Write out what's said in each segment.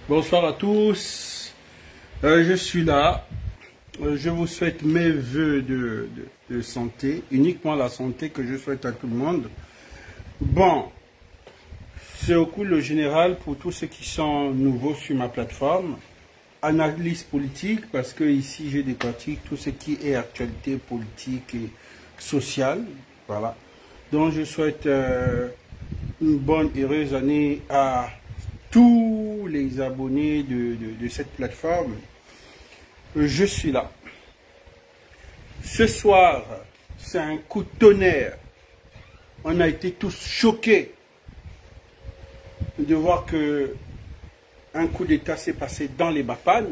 Bonsoir à tous, je suis là, je vous souhaite mes voeux de santé, uniquement la santé que je souhaite à tout le monde. Bon, c'est au coup le général pour tous ceux qui sont nouveaux sur ma plateforme, analyse politique, parce que ici j'ai des pratiques, tout ce qui est actualité politique et sociale, voilà. Donc je souhaite une bonne, heureuse année à tous les abonnés de cette plateforme. Je suis là. Ce soir, c'est un coup de tonnerre. On a été tous choqués de voir que un coup d'État s'est passé dans les Mapan.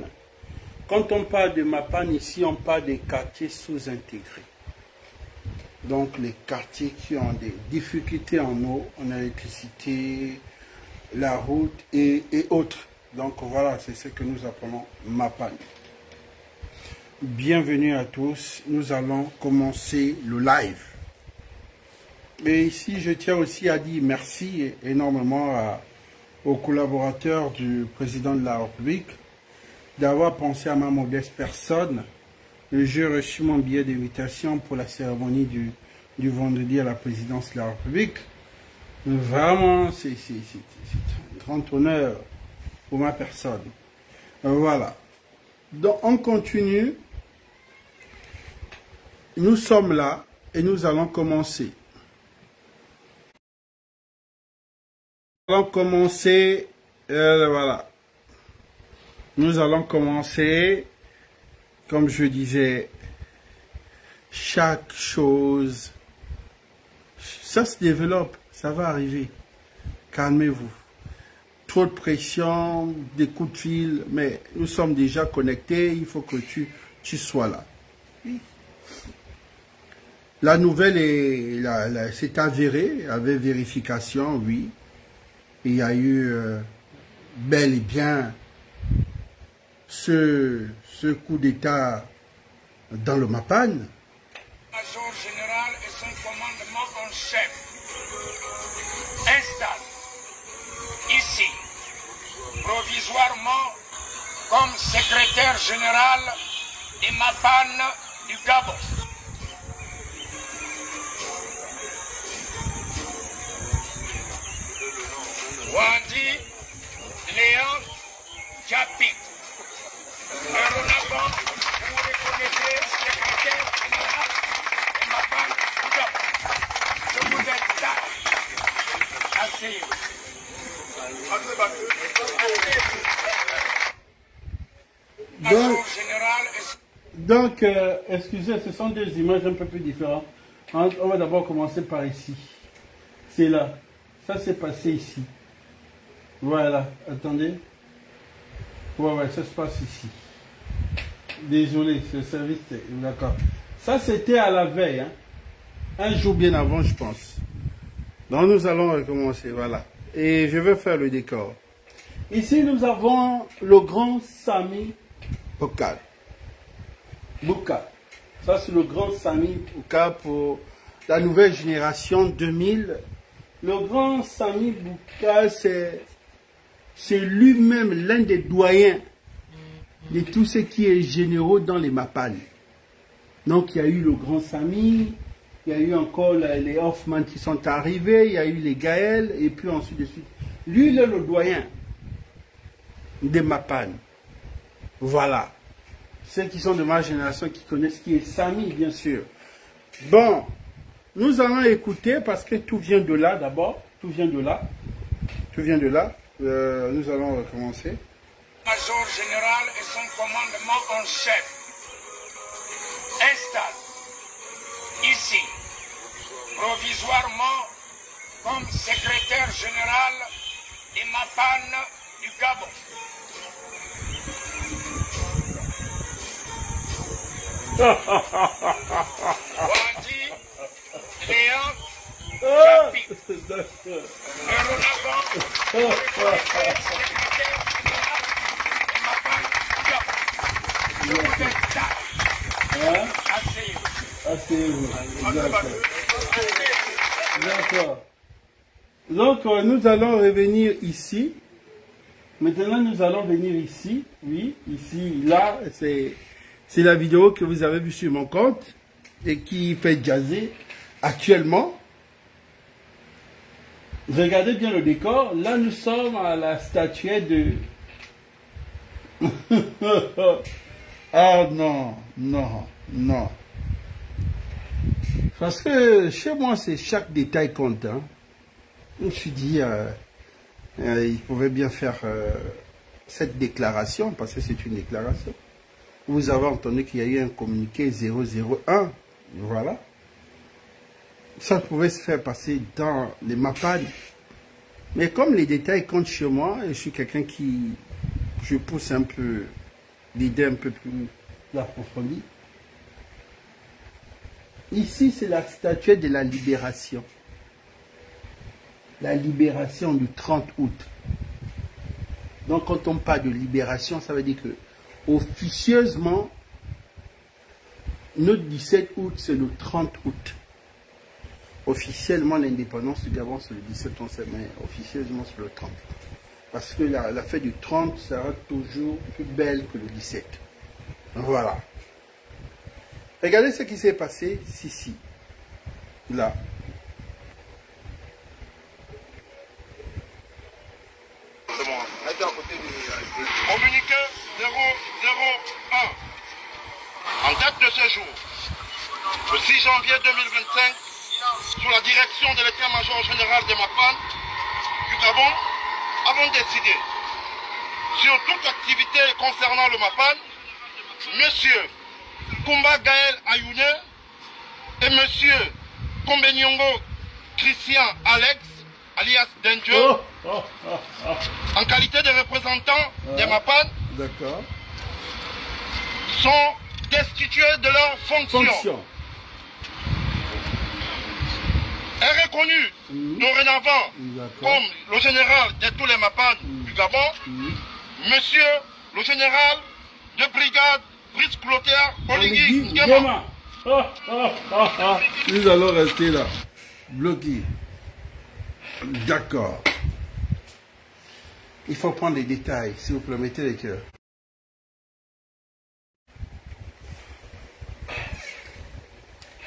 Quand on parle de Mapan, ici, on parle des quartiers sous-intégrés. Donc, les quartiers qui ont des difficultés en eau, en électricité, la route et autres. Donc voilà, c'est ce que nous appelons Mapan. Bienvenue à tous, nous allons commencer le live. Et ici, je tiens aussi à dire merci énormément aux collaborateurs du président de la République d'avoir pensé à ma modeste personne. J'ai reçu mon billet d'invitation pour la cérémonie du vendredi à la présidence de la République. Vraiment, c'est un grand honneur pour ma personne. Voilà. Donc, on continue. Nous sommes là et nous allons commencer. Voilà. Nous allons commencer, comme je disais, chaque chose, ça se développe. Ça va arriver. Calmez-vous. Trop de pression, des coups de fil, mais nous sommes déjà connectés. Il faut que tu sois là. La nouvelle c'est avéré, avec vérification, oui. Il y a eu bel et bien ce coup d'État dans le Mapan. Major général et son commandement en chef installe ici, provisoirement, comme secrétaire général et Mapan du Gabon. Wandi Léon Diapit. Dorénavant, vous reconnaissez secrétaire général et Mapan du Gabon. Je vous installe. Donc, excusez, ce sont deux images un peu plus différentes. On va d'abord commencer par ici. C'est là. Ça s'est passé ici. Voilà. Attendez. Ouais, ça se passe ici. Désolé, ce service, d'accord. Ça, c'était à la veille. Hein. Un jour bien avant, je pense. Donc, nous allons recommencer. Voilà. Et je vais faire le décor. Ici, nous avons le grand Sami Bouka. Ça, c'est le grand Sami Bouka pour la nouvelle génération 2000. Le grand Sami Bouka, c'est lui-même l'un des doyens de tout ce qui est généraux dans les Mapan. Donc, il y a eu le grand Sami, il y a eu encore les Hoffman qui sont arrivés, il y a eu les Gaël, et puis ensuite de suite. Lui, il est le doyen des Mapan. Voilà. Ceux qui sont de ma génération qui connaissent qui est Sami, bien sûr. Bon, nous allons écouter parce que tout vient de là d'abord. Tout vient de là. Nous allons recommencer. Major général et son commandement en chef installe ici, provisoirement, comme secrétaire général et Mapan du Gabon. Wandi Léon Diapit. Dorénavant, vous reconnaissez secrétaire général et Mapan du Gabon. Je vous installe. Asseyez-vous. D'accord. Donc, nous allons revenir ici. Maintenant, nous allons venir ici. Oui, ici, là, c'est la vidéo que vous avez vue sur mon compte et qui fait jazzer actuellement. Regardez bien le décor. Là, nous sommes à la statuette de... Ah non, non, non. Parce que chez moi, c'est chaque détail compte. Hein. Je me suis dit, il pouvait bien faire cette déclaration, parce que c'est une déclaration. Vous avez entendu qu'il y a eu un communiqué 001. Voilà. Ça pouvait se faire passer dans les MAPAN. Mais comme les détails comptent chez moi, je suis quelqu'un qui... Je pousse un peu l'idée un peu plus approfondie. Ici, c'est la statuette de la libération. La libération du 30 août. Donc, quand on parle de libération, ça veut dire que officieusement, notre 17 août, c'est le 30 août. Officiellement, l'indépendance du Gabon, c'est le 17 août, mais officieusement, c'est le 30. Parce que la fête du 30 sera toujours plus belle que le 17. Voilà. Regardez ce qui s'est passé ici. Là. Communiqué 001. En date de ce jour, le 6 janvier 2025, sous la direction de l'état-major général de MAPAN du Gabon, avons décidé sur toute activité concernant le MAPAN, Monsieur Kumba Gaël Ayoune et Monsieur Kombenyongo Christian Alex, alias Danger, en qualité de représentants des MAPAN, sont destitués de leurs fonctions. Est reconnu dorénavant comme le général de tous les MAPAN du Gabon, Monsieur le général de brigade Brice Clotaire Oligui Nguema. Nous allons rester là, bloqués. D'accord. Il faut prendre les détails, s'il vous plaît, mettez les cœurs.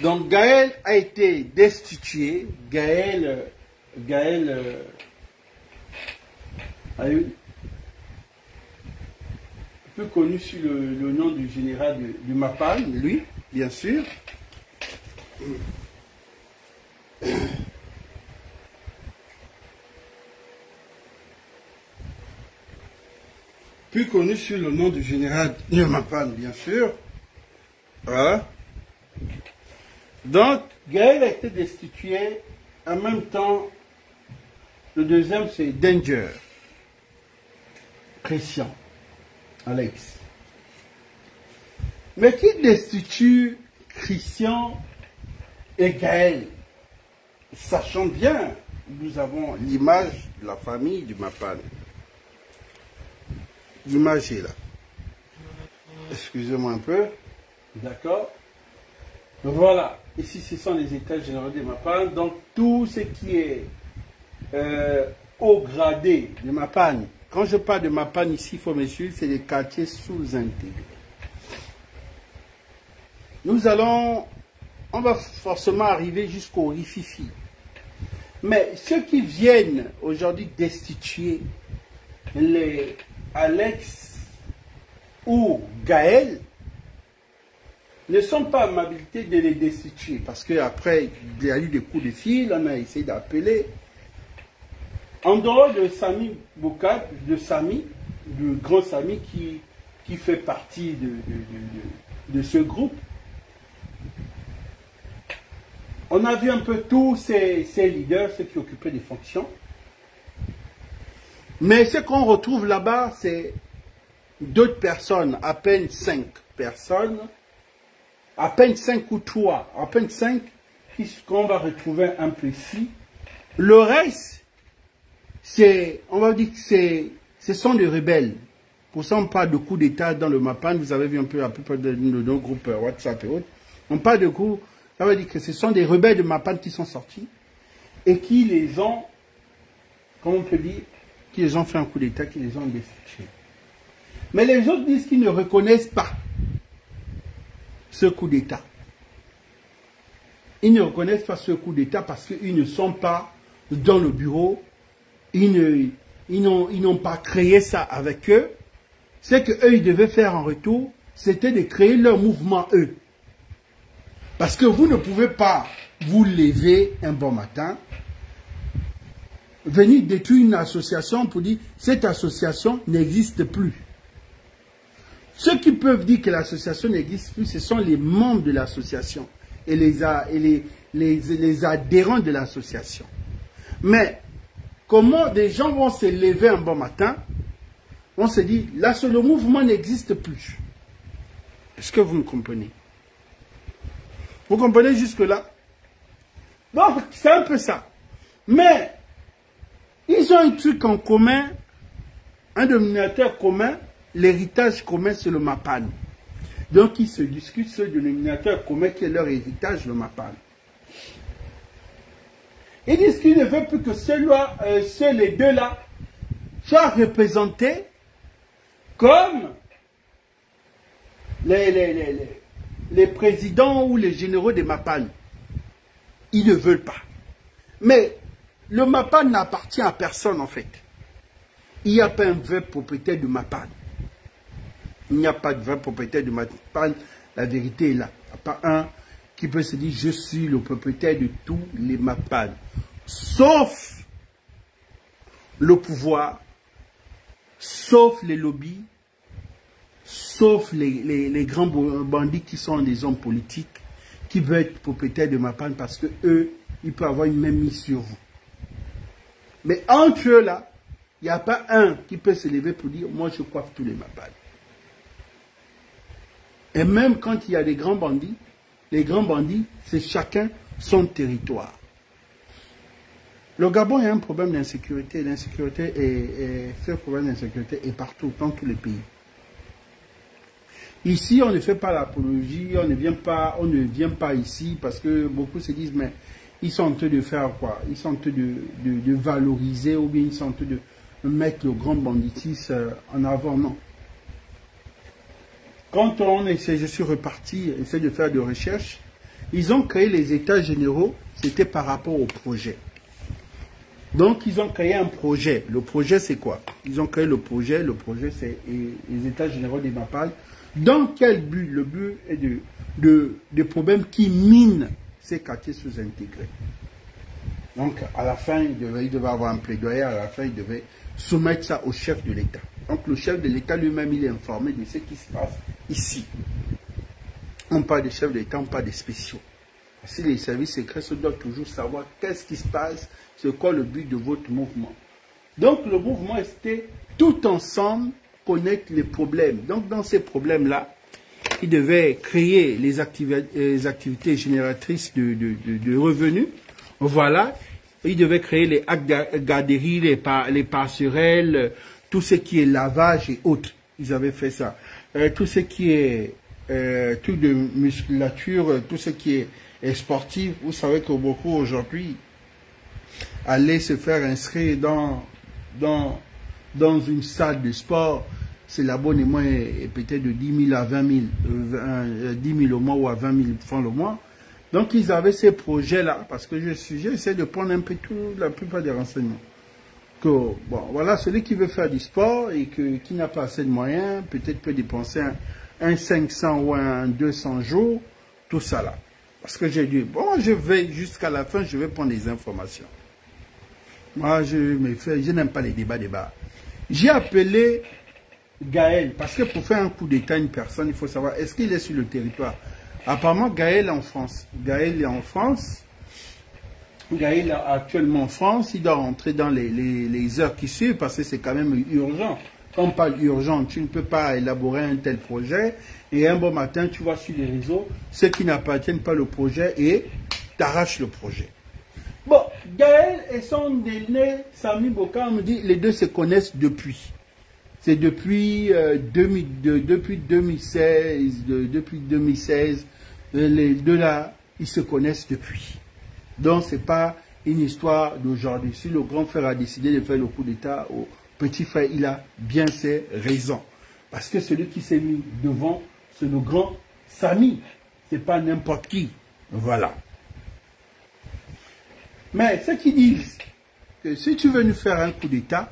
Donc Gaël a été destitué. Gaël plus connu sous le nom du général du MAPAN, lui, bien sûr. Plus connu sous le nom du général du MAPAN, bien sûr. Voilà. Donc, Gaël a été destitué. En même temps, le deuxième, c'est Danger. Christian. Alex. Mais qui destitue Christian et Gaël? Sachant bien, nous avons l'image de la famille du MAPAN. L'image est là. Excusez-moi un peu. D'accord. Voilà. Ici, ce sont les états généraux des MAPAN. Donc, tout ce qui est haut gradé de MAPAN. Quand je parle de MAPAN ici, il faut me suivre, c'est des quartiers sous-intégrés. On va forcément arriver jusqu'au Rififi. Mais ceux qui viennent aujourd'hui destituer les Alex ou Gaël ne sont pas amabilités de les destituer. Parce qu'après, il y a eu des coups de fil, on a essayé d'appeler. En dehors de Sami Boukat, du grand Sami qui fait partie de ce groupe, on a vu un peu tous ces leaders, ceux qui occupaient des fonctions. Mais ce qu'on retrouve là-bas, c'est d'autres personnes, à peine 5 personnes, à peine 5 ou 3, à peine 5, qu'on va retrouver un peu ici. Le reste, on va dire que ce sont des rebelles. Pour ça, on parle de coups d'État dans le MAPAN. Vous avez vu un peu à peu près de nos groupes WhatsApp et autres. On parle de coups, ça veut dire que ce sont des rebelles de MAPAN qui sont sortis et qui les ont, comment on peut dire, qu'ils ont fait un coup d'État, qu'ils les ont destitués. Mais les autres disent qu'ils ne reconnaissent pas ce coup d'État. Ils ne reconnaissent pas ce coup d'État parce qu'ils ne sont pas dans le bureau. Ils n'ont pas créé ça avec eux. Ce qu'eux, ils devaient faire en retour, c'était de créer leur mouvement, eux. Parce que vous ne pouvez pas vous lever un bon matin, venir détruire une association pour dire cette association n'existe plus. Ceux qui peuvent dire que l'association n'existe plus, ce sont les membres de l'association et les adhérents de l'association. Mais comment des gens vont se lever un bon matin, on se dit, là, le mouvement n'existe plus. Est-ce que vous me comprenez? Vous comprenez jusque-là? Donc, c'est un peu ça. Mais, ils ont un truc en commun, un dénominateur commun, l'héritage commun, c'est le MAPAN. Donc, ils se discutent ce dénominateur commun qui est leur héritage, le MAPAN. Ils disent qu'ils ne veulent plus que les deux-là soient représentés comme les présidents ou les généraux des MAPAN. Ils ne veulent pas. Mais le MAPAN n'appartient à personne en fait. Il n'y a pas un vrai propriétaire du MAPAN. Il n'y a pas de vrai propriétaire du MAPAN. La vérité est là. Il n'y a pas un qui peut se dire je suis le propriétaire de tous les MAPAN. Sauf le pouvoir, sauf les lobbies, sauf les grands bandits qui sont des hommes politiques, qui veulent être propriétaires de MAPAN parce que eux, ils peuvent avoir une même mise sur vous. Mais entre eux là, il n'y a pas un qui peut se lever pour dire moi je coiffe tous les MAPAN. Et même quand il y a des grands bandits, c'est chacun son territoire. Le Gabon a un problème d'insécurité. Ce problème d'insécurité est partout, dans tous les pays. Ici, on ne fait pas l'apologie, on ne vient pas ici parce que beaucoup se disent, mais ils sont en train de faire quoi? Ils sont en train de valoriser ou bien ils sont en train de mettre le grand banditisme en avant. Non. Quand je suis reparti, essayer de faire des recherches, ils ont créé les états généraux, c'était par rapport au projet. Donc, ils ont créé un projet. Le projet, c'est quoi? Ils ont créé le projet c'est les états généraux des MAPAN. Dans quel but? Le but est de problèmes qui minent ces quartiers sous-intégrés. Donc, à la fin, il devait avoir un plaidoyer, à la fin, il devait soumettre ça au chef de l'État. Donc, le chef de l'État lui-même, il est informé de ce qui se passe ici. On parle des chefs de l'État, on parle des spéciaux. Si les services secrets doivent toujours savoir qu'est-ce qui se passe, c'est quoi le but de votre mouvement. Donc, le mouvement, c'était tout ensemble connaître les problèmes. Donc, dans ces problèmes-là, il devait créer les activités génératrices de revenus. Voilà. Il devait créer les garderies, les passerelles, tout ce qui est lavage et autres. Ils avaient fait ça. Tout ce qui est tout de musculature, tout ce qui est sportif. Vous savez que beaucoup aujourd'hui allaient se faire inscrire dans une salle de sport. C'est l'abonnement est peut-être de 10 000 à 20 000, 10 000 au mois ou à 20 000 francs le mois. Donc, ils avaient ces projets-là, parce que j'essaie de prendre un peu la plupart des renseignements. Que, bon, voilà, celui qui veut faire du sport et qui n'a pas assez de moyens, peut-être peut dépenser un 500 ou un 200 jours, tout ça là. Parce que j'ai dit, bon, je vais jusqu'à la fin, je vais prendre des informations. Moi, je n'aime pas les débats. J'ai appelé Gaël, parce que pour faire un coup d'État à une personne, il faut savoir, est-ce qu'il est sur le territoire? Apparemment, Gaël est en France. Gaël est en France. Gaël est actuellement en France. Il doit rentrer dans les heures qui suivent, parce que c'est quand même urgent. Quand on parle urgent, tu ne peux pas élaborer un tel projet. Et un bon matin, tu vas sur les réseaux, ceux qui n'appartiennent pas au projet, et t'arraches le projet. Bon, Gaël et son aîné, Sami Boka, me dit, les deux se connaissent depuis. C'est depuis 2016, les deux là, ils se connaissent depuis. Donc, ce n'est pas une histoire d'aujourd'hui. Si le grand frère a décidé de faire le coup d'État petit frère, il a bien ses raisons. Parce que celui qui s'est mis devant, c'est le grand Sami. Ce n'est pas n'importe qui. Voilà. Mais ceux qui disent que si tu veux nous faire un coup d'État,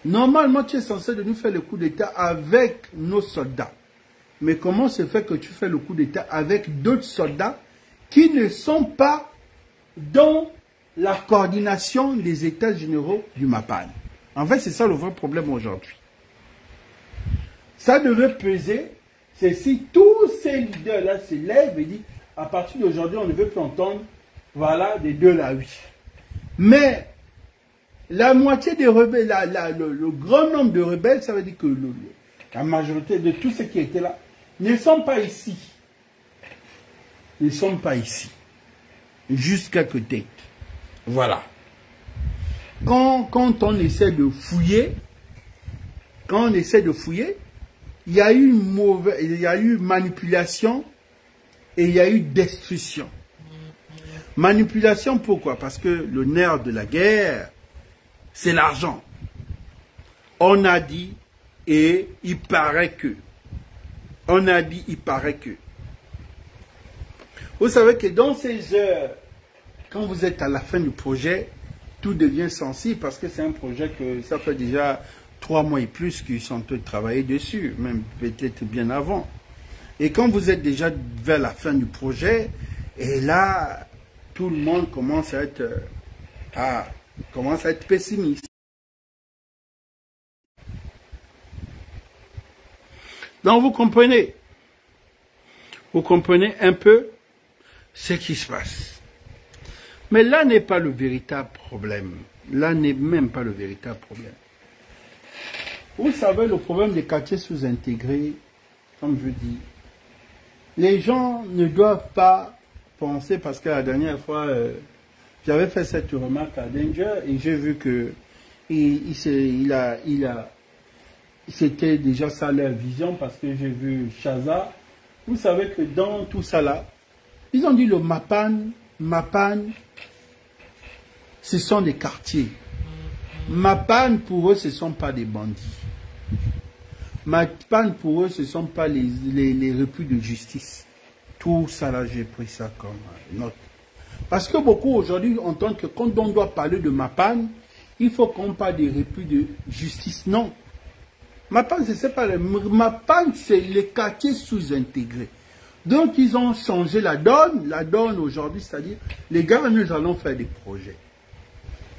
normalement tu es censé de nous faire le coup d'État avec nos soldats. Mais comment se fait que tu fais le coup d'État avec d'autres soldats qui ne sont pas dans la coordination des États généraux du MAPAN? En fait, c'est ça le vrai problème aujourd'hui. Ça devait peser, c'est si tous ces leaders-là se lèvent et disent, à partir d'aujourd'hui, on ne veut plus entendre, voilà, des 2 à 8. Mais la moitié des rebelles, le grand nombre de rebelles, ça veut dire que la majorité de tous ceux qui étaient là ne sont pas ici. Ils ne sont pas ici. Jusqu'à côté. Voilà. Quand on essaie de fouiller, il y a eu manipulation et il y a eu destruction. Manipulation, pourquoi? Parce que le nerf de la guerre, c'est l'argent. On a dit et il paraît que. On a dit, il paraît que. Vous savez que dans ces heures, quand vous êtes à la fin du projet, tout devient sensible parce que c'est un projet que ça fait déjà 3 mois et plus qu'ils sont en train de travailler dessus, même peut-être bien avant. Et quand vous êtes déjà vers la fin du projet, et là, tout le monde commence à être pessimiste. Donc vous comprenez un peu ce qui se passe. Mais là n'est pas le véritable problème. Là n'est même pas le véritable problème. Vous savez, le problème des quartiers sous-intégrés, comme je dis, les gens ne doivent pas penser, parce que la dernière fois, j'avais fait cette remarque à Danger et j'ai vu que c'était déjà ça leur vision, parce que j'ai vu Chaza. Vous savez que dans tout ça là, ils ont dit le MAPAN, ce sont des quartiers. MAPAN pour eux, ce ne sont pas des bandits. MAPAN pour eux, ce ne sont pas les refus de justice. Tout ça là, j'ai pris ça comme note. Parce que beaucoup aujourd'hui entendent que quand on doit parler de MAPAN, il faut qu'on parle des refus de justice. Non. MAPAN, c'est pas MAPAN, c'est les quartiers sous-intégrés. Donc, ils ont changé la donne. La donne aujourd'hui, c'est-à-dire, les gars, nous allons faire des projets.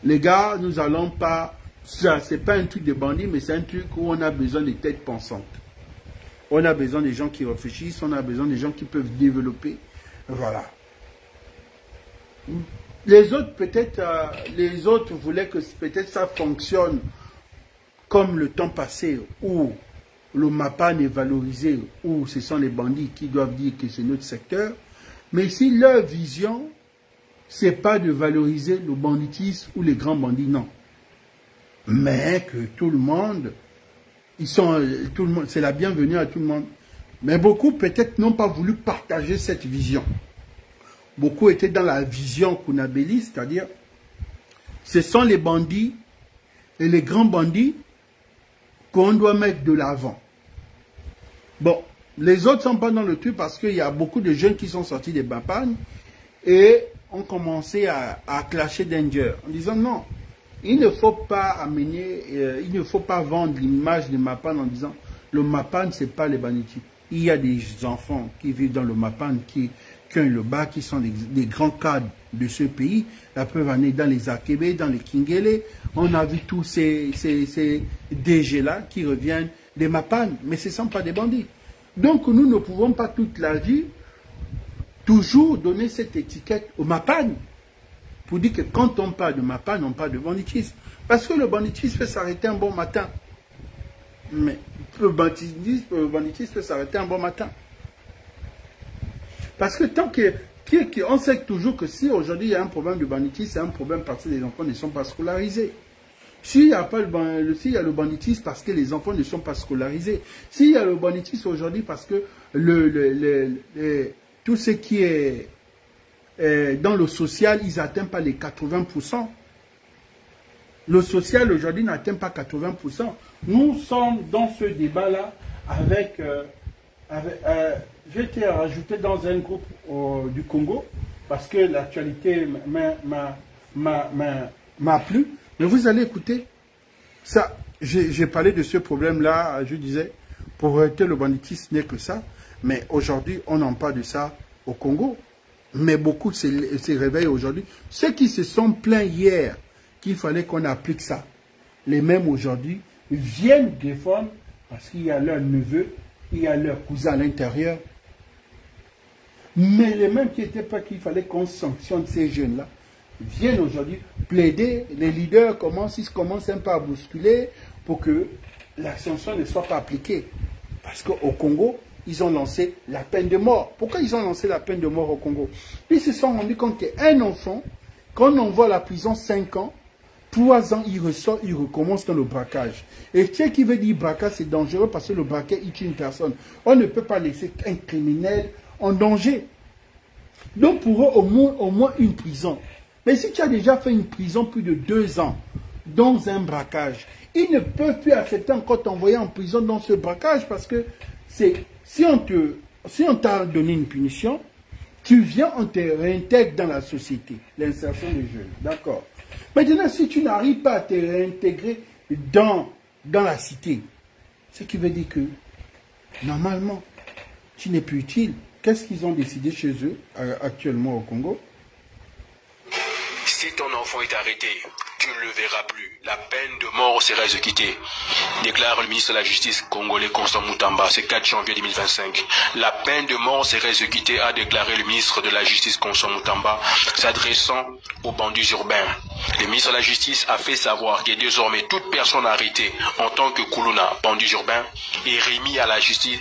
Les gars, nous allons pas... Ça, c'est pas un truc de bandit, mais c'est un truc où on a besoin de têtes pensantes. On a besoin des gens qui réfléchissent, on a besoin des gens qui peuvent développer. Voilà. Les autres, peut-être, les autres voulaient que peut-être ça fonctionne comme le temps passé, où le MAPAN est valorisé, où ce sont les bandits qui doivent dire que c'est notre secteur. Mais ici, leur vision, c'est pas de valoriser le banditisme ou les grands bandits, non. Mais que tout le monde, c'est la bienvenue à tout le monde. Mais beaucoup peut-être n'ont pas voulu partager cette vision. Beaucoup étaient dans la vision kounabéliste, c'est-à-dire, ce sont les bandits et les grands bandits qu'on doit mettre de l'avant. Bon, les autres ne sont pas dans le truc parce qu'il y a beaucoup de jeunes qui sont sortis des MAPAN et ont commencé à clasher Danger en disant non, il ne faut pas amener, il ne faut pas vendre l'image de MAPAN en disant le MAPAN c'est pas les bandits. Il y a des enfants qui vivent dans le MAPAN qui ont le bas, qui sont des grands cadres de ce pays. La preuve en est dans les Akebe, dans les Kingele. On a vu tous ces DG-là qui reviennent des MAPAN, mais ce ne sont pas des bandits. Donc nous ne pouvons pas toute la vie toujours donner cette étiquette au MAPAN pour dire que quand on parle de MAPAN, on parle de banditisme. Parce que le banditisme peut s'arrêter un bon matin. Mais le banditisme peut s'arrêter un bon matin. Parce que tant qu'on sait toujours que si aujourd'hui il y a un problème de banditisme, c'est un problème parce que les enfants ne sont pas scolarisés. S'il y a le banditisme parce que les enfants ne sont pas scolarisés. S'il y a le banditisme aujourd'hui parce que tout ce qui est dans le social, ils n'atteignent pas les 80%. Le social aujourd'hui n'atteint pas 80%. Nous sommes dans ce débat-là avec... j'ai été rajouté dans un groupe du Congo parce que l'actualité m'a plu. Mais vous allez écouter, ça, j'ai parlé de ce problème-là, je disais, pauvreté, le banditisme n'est que ça. Mais aujourd'hui, on en parle de ça au Congo. Mais beaucoup se réveillent aujourd'hui. Ceux qui se sont plaints hier qu'il fallait qu'on applique ça, les mêmes aujourd'hui viennent défendre parce qu'il y a leur neveu, il y a leur cousin à l'intérieur. Mais les mêmes qui n'étaient pas qu'il fallait qu'on sanctionne ces jeunes-là, viennent aujourd'hui plaider. Les leaders commencent un peu à bousculer pour que la sanction ne soit pas appliquée. Parce qu'au Congo, ils ont lancé la peine de mort. Pourquoi ils ont lancé la peine de mort au Congo? Ils se sont rendus compte qu'un enfant, quand on envoie à la prison 5 ans, 3 ans, il ressort, il recommence dans le braquage. Et ce qui veut dire braquage, c'est dangereux parce que le braquage tue une personne. On ne peut pas laisser un criminel en danger. Donc pour eux, au moins une prison. Mais si tu as déjà fait une prison plus de 2 ans dans un braquage, ils ne peuvent plus accepter encore t'envoyer en prison dans ce braquage parce que si on t'a donné une punition, tu viens, on te réintègre dans la société. L'insertion des jeunes. D'accord. Maintenant, si tu n'arrives pas à te réintégrer dans la cité, ce qui veut dire que, normalement, tu n'es plus utile. Qu'est-ce qu'ils ont décidé chez eux, actuellement au Congo? Si ton enfant est arrêté, tu ne le verras plus. La peine de mort sera exécutée, déclare le ministre de la Justice congolais Constant Moutamba ce 4 janvier 2025. La peine de mort sera exécutée, a déclaré le ministre de la Justice Constant Moutamba, s'adressant aux bandits urbains. Le ministre de la Justice a fait savoir que désormais toute personne arrêtée en tant que Kuluna, bandit urbain, et remis à la justice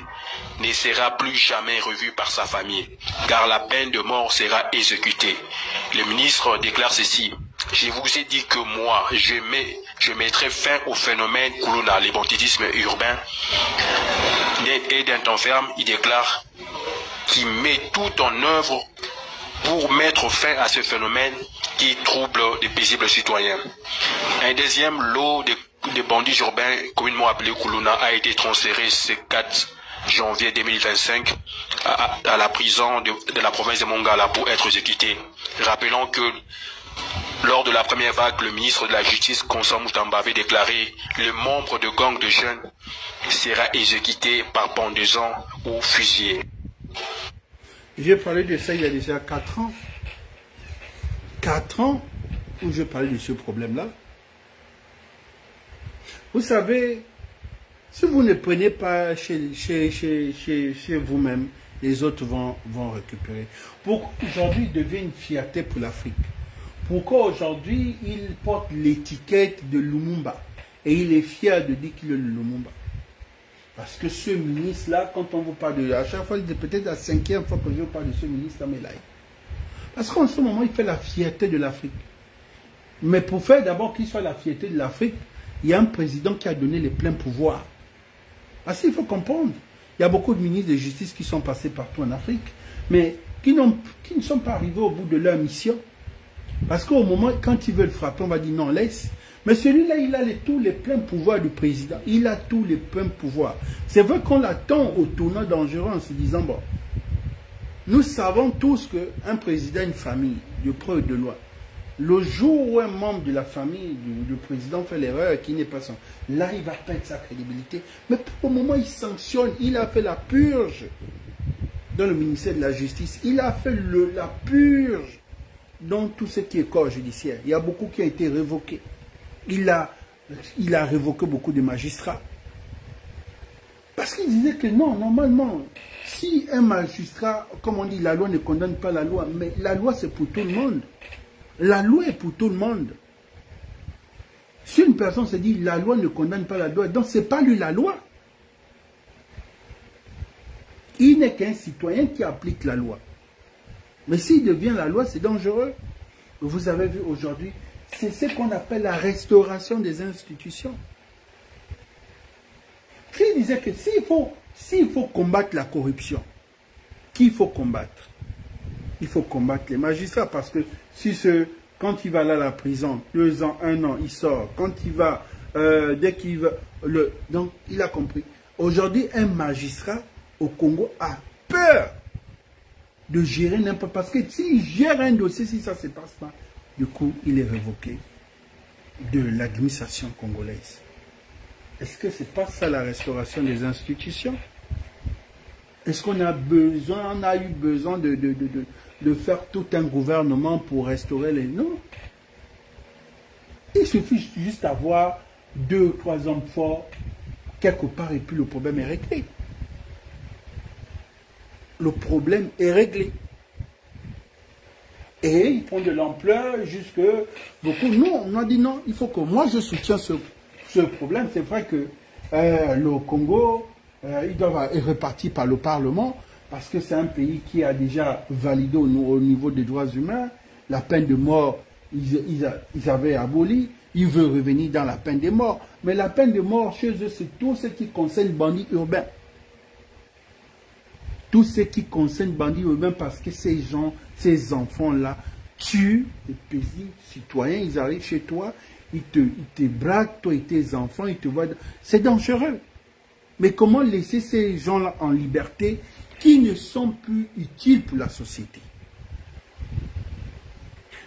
ne sera plus jamais revu par sa famille, car la peine de mort sera exécutée. Le ministre déclare ceci: je vous ai dit que moi, je mettrai fin au phénomène Kuluna, le banditisme urbain. Et d'un temps ferme, il déclare qu'il met tout en œuvre pour mettre fin à ce phénomène qui trouble de paisibles citoyens. Un deuxième lot de bandits urbains, communément appelés Kuluna, a été transféré ce 4 janvier 2025 à la prison de la province de Mongala pour être exécuté. Rappelons que lors de la première vague, le ministre de la Justice, Constant Moutamba, avait déclaré le membre de gang de jeunes sera exécuté par pendaison ou fusillé. J'ai parlé de ça il y a déjà 4 ans. 4 ans où je parlais de ce problème-là. Vous savez, si vous ne prenez pas chez vous-même, les autres vont récupérer. Pourquoi aujourd'hui il devient une fierté pour l'Afrique? Pourquoi aujourd'hui il porte l'étiquette de Lumumba? Et il est fier de dire qu'il est le Lumumba. Parce que ce ministre-là, quand on vous parle de... À chaque fois, c'est peut-être la 5e fois que je vous parle de ce ministre dans mes lives. Parce qu'en ce moment, il fait la fierté de l'Afrique. Mais pour faire d'abord qu'il soit la fierté de l'Afrique, il y a un président qui a donné les pleins pouvoirs. Parce qu'il faut comprendre. Il y a beaucoup de ministres de justice qui sont passés partout en Afrique, mais qui ne sont pas arrivés au bout de leur mission. Parce qu'au moment, quand ils veulent frapper, on va dire non, laisse. Mais celui-là, il a tous les pleins pouvoirs du président. Il a tous les pleins pouvoirs. C'est vrai qu'on l'attend au tournant dangereux en se disant, bon, nous savons tous qu'un président a une famille, de preuve de loi. Le jour où un membre de la famille du président fait l'erreur qui n'est pas son, là, il va perdre sa crédibilité. Mais pour le moment, il sanctionne. Il a fait la purge dans le ministère de la Justice. Il a fait la purge dans tout ce qui est corps judiciaire. Il y a beaucoup qui ont été révoqués. Il a révoqué beaucoup de magistrats. Parce qu'il disait que non, normalement, si un magistrat, comme on dit, la loi ne condamne pas la loi, mais la loi c'est pour tout le monde. La loi est pour tout le monde. Si une personne se dit la loi ne condamne pas la loi, donc ce n'est pas lui la loi. Il n'est qu'un citoyen qui applique la loi. Mais s'il devient la loi, c'est dangereux. Vous avez vu aujourd'hui, c'est ce qu'on appelle la restauration des institutions. Qui disait que s'il faut combattre la corruption, qui faut combattre? Il faut combattre les magistrats parce que si Quand il va aller à la prison, 2 ans, 1 an, il sort. Quand il va, dès qu'il va... Donc, il a compris. Aujourd'hui, un magistrat au Congo a peur de gérer n'importe... Parce que s'il gère un dossier, si ça ne se passe pas, du coup, il est révoqué de l'administration congolaise. Est-ce que ce n'est pas ça la restauration des institutions? Est-ce qu'on a besoin, on a eu besoin de faire tout un gouvernement pour restaurer les... Non. Il suffit juste d'avoir 2 ou 3 hommes forts quelque part et puis le problème est réglé. Le problème est réglé. Et il prend de l'ampleur jusque beaucoup. Nous, on a dit non, il faut que moi je soutiens ce problème. C'est vrai que le Congo, ils doivent être répartis par le Parlement parce que c'est un pays qui a déjà validé au niveau des droits humains. La peine de mort, ils avaient aboli. Ils veulent revenir dans la peine de mort. Mais la peine de mort chez eux, c'est tout ce qui concerne les bandits urbains. Tout ce qui concerne les bandits urbains parce que ces gens, ces enfants-là, tuent les petits citoyens. Ils arrivent chez toi, ils te braquent, toi et tes enfants, ils te voient. C'est dangereux. Mais comment laisser ces gens-là en liberté qui ne sont plus utiles pour la société?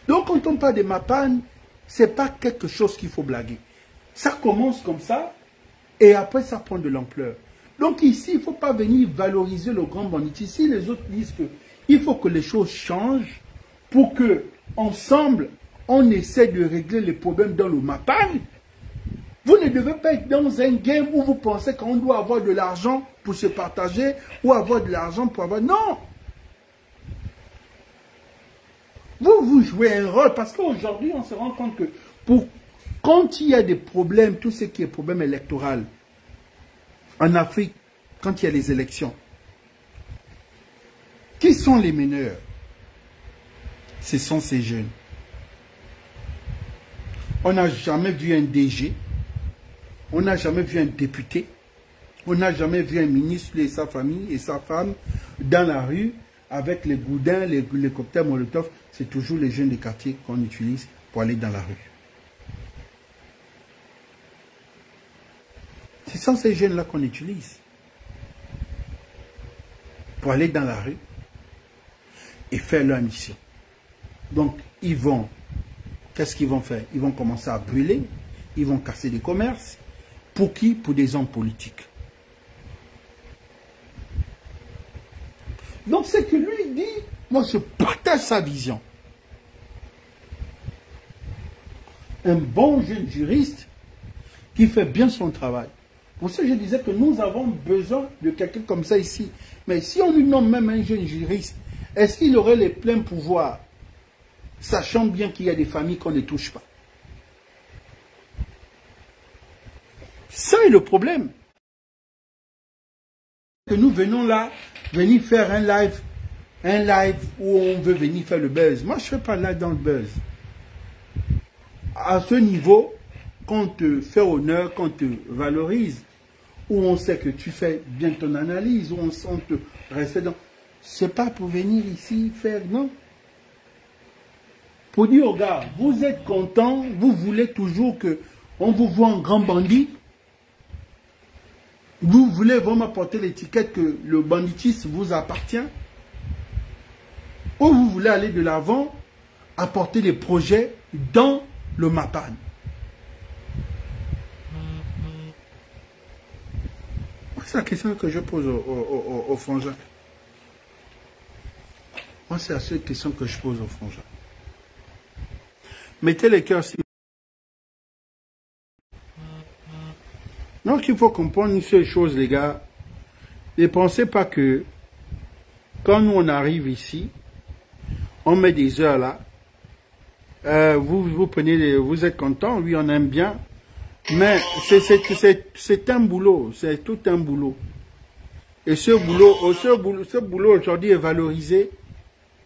Donc, quand on parle de Mapane, ce n'est pas quelque chose qu'il faut blaguer. Ça commence comme ça, et après, ça prend de l'ampleur. Donc, ici, il ne faut pas venir valoriser le grand banditisme. Ici, les autres disent qu'il faut que les choses changent pour que, ensemble, on essaie de régler les problèmes dans le Mapane. Vous ne devez pas être dans un game où vous pensez qu'on doit avoir de l'argent pour se partager ou avoir de l'argent pour avoir... Non! Vous jouez un rôle parce qu'aujourd'hui, on se rend compte que quand il y a des problèmes, tout ce qui est problème électoral, en Afrique, quand il y a les élections, qui sont les meneurs? Ce sont ces jeunes. On n'a jamais vu un DG, on n'a jamais vu un député, on n'a jamais vu un ministre et sa famille et sa femme dans la rue avec les goudins, les cocktails Molotov. C'est toujours les jeunes des quartiers qu'on utilise pour aller dans la rue. Ce sont ces jeunes-là qu'on utilise pour aller dans la rue et faire leur mission. Donc, ils vont, qu'est-ce qu'ils vont faire? Ils vont commencer à brûler, ils vont casser des commerces. Pour qui? Pour des hommes politiques. Donc, ce que lui dit, moi, je partage sa vision. Un bon jeune juriste qui fait bien son travail. Pour ça, je disais que nous avons besoin de quelqu'un comme ça ici. Mais si on lui nomme même un jeune juriste, est-ce qu'il aurait les pleins pouvoirs, sachant bien qu'il y a des familles qu'on ne touche pas? Ça est le problème. Que nous venons là, venir faire un live où on veut venir faire le buzz. Moi, je ne fais pas là dans le buzz. À ce niveau, qu'on te fait honneur, qu'on te valorise, où on sait que tu fais bien ton analyse, où on te respecte. Ce n'est pas pour venir ici faire, non. Pour dire aux gars, vous êtes contents, vous voulez toujours qu'on vous voit en grand bandit. Vous voulez vraiment porter l'étiquette que le banditisme vous appartient? Ou vous voulez aller de l'avant, apporter des projets dans le Mapane? C'est la question que je pose au frangin. Moi, c'est la seule question que je pose au frangin. Mettez les cœurs sur... Donc, il faut comprendre une seule chose, les gars. Ne pensez pas que quand nous, on arrive ici, on met des heures là, vous prenez, vous êtes content, oui, on aime bien, mais c'est un boulot, c'est tout un boulot. Et ce boulot aujourd'hui est valorisé.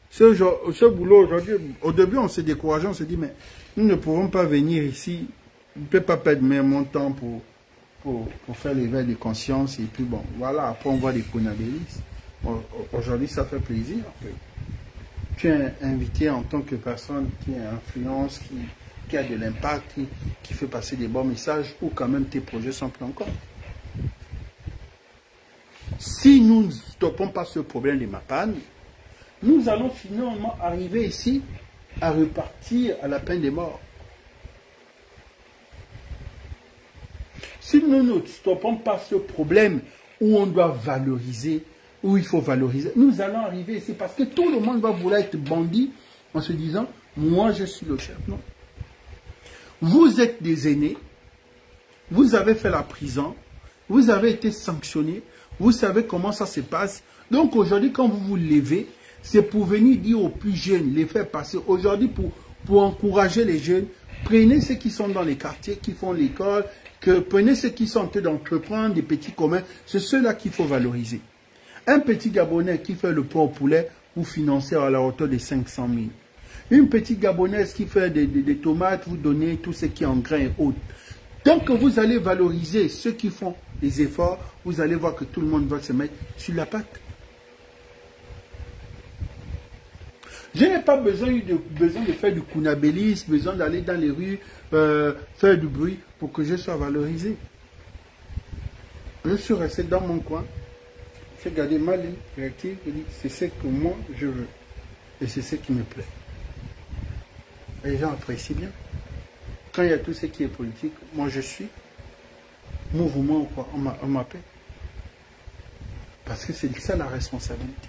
Ce boulot aujourd'hui, au début, on s'est découragé, on s'est dit, mais nous ne pouvons pas venir ici, on ne peut pas perdre mon temps pour faire l'éveil de conscience, et puis bon, voilà, après on voit des conadélis. Aujourd'hui, ça fait plaisir. tu es invité en tant que personne qui a influence, qui a de l'impact, qui fait passer des bons messages, ou quand même tes projets sont plus encore. Si nous ne stoppons pas ce problème des Mapan, nous allons finalement arriver ici à repartir à la peine de mort. Si nous ne stoppons pas ce problème où on doit valoriser, où il faut valoriser, nous allons arriver ici parce que tout le monde va vouloir être bandit en se disant, moi je suis le chef. Non. Vous êtes des aînés, vous avez fait la prison, vous avez été sanctionnés, vous savez comment ça se passe. Donc aujourd'hui, quand vous vous levez, c'est pour venir dire aux plus jeunes, les faire passer. Aujourd'hui, pour encourager les jeunes, prenez ceux qui sont dans les quartiers, qui font l'école, prenez ceux qui sont en train d'entreprendre des petits commerces. C'est ceux-là qu'il faut valoriser. Un petit Gabonais qui fait le pain au poulet, vous financez à la hauteur de 500 000. Une petite Gabonaise qui fait des tomates, vous donnez tout ce qui est en grains et autres. Tant que vous allez valoriser ceux qui font des efforts, vous allez voir que tout le monde va se mettre sur la patte. Je n'ai pas besoin de faire du kunabélisme, besoin d'aller dans les rues, faire du bruit pour que je sois valorisé. Je suis resté dans mon coin, j'ai gardé ma ligne directive, je dis c'est ce que moi je veux et c'est ce qui me plaît. Et les gens apprécient bien. Quand il y a tout ce qui est politique, moi je suis mouvement ou quoi, on m'appelle. Parce que c'est ça la responsabilité.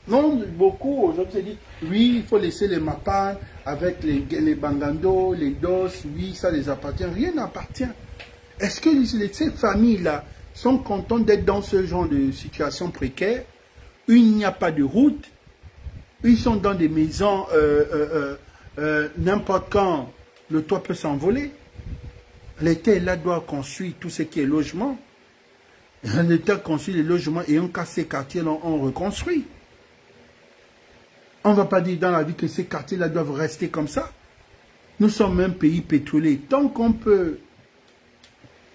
Non, beaucoup aujourd'hui se disent, oui, il faut laisser les Mapan avec les Bangando, les Dos, oui, ça les appartient. Rien n'appartient. Est-ce que ces familles-là sont contentes d'être dans ce genre de situation précaire où il n'y a pas de route, où ils sont dans des maisons, n'importe quand, le toit peut s'envoler. L'État, là, doit construire tout ce qui est logement. L'État construit les logements et on casse ces quartiers-là, on reconstruit. On ne va pas dire dans la vie que ces quartiers-là doivent rester comme ça. Nous sommes un pays pétrolier. Tant qu'on peut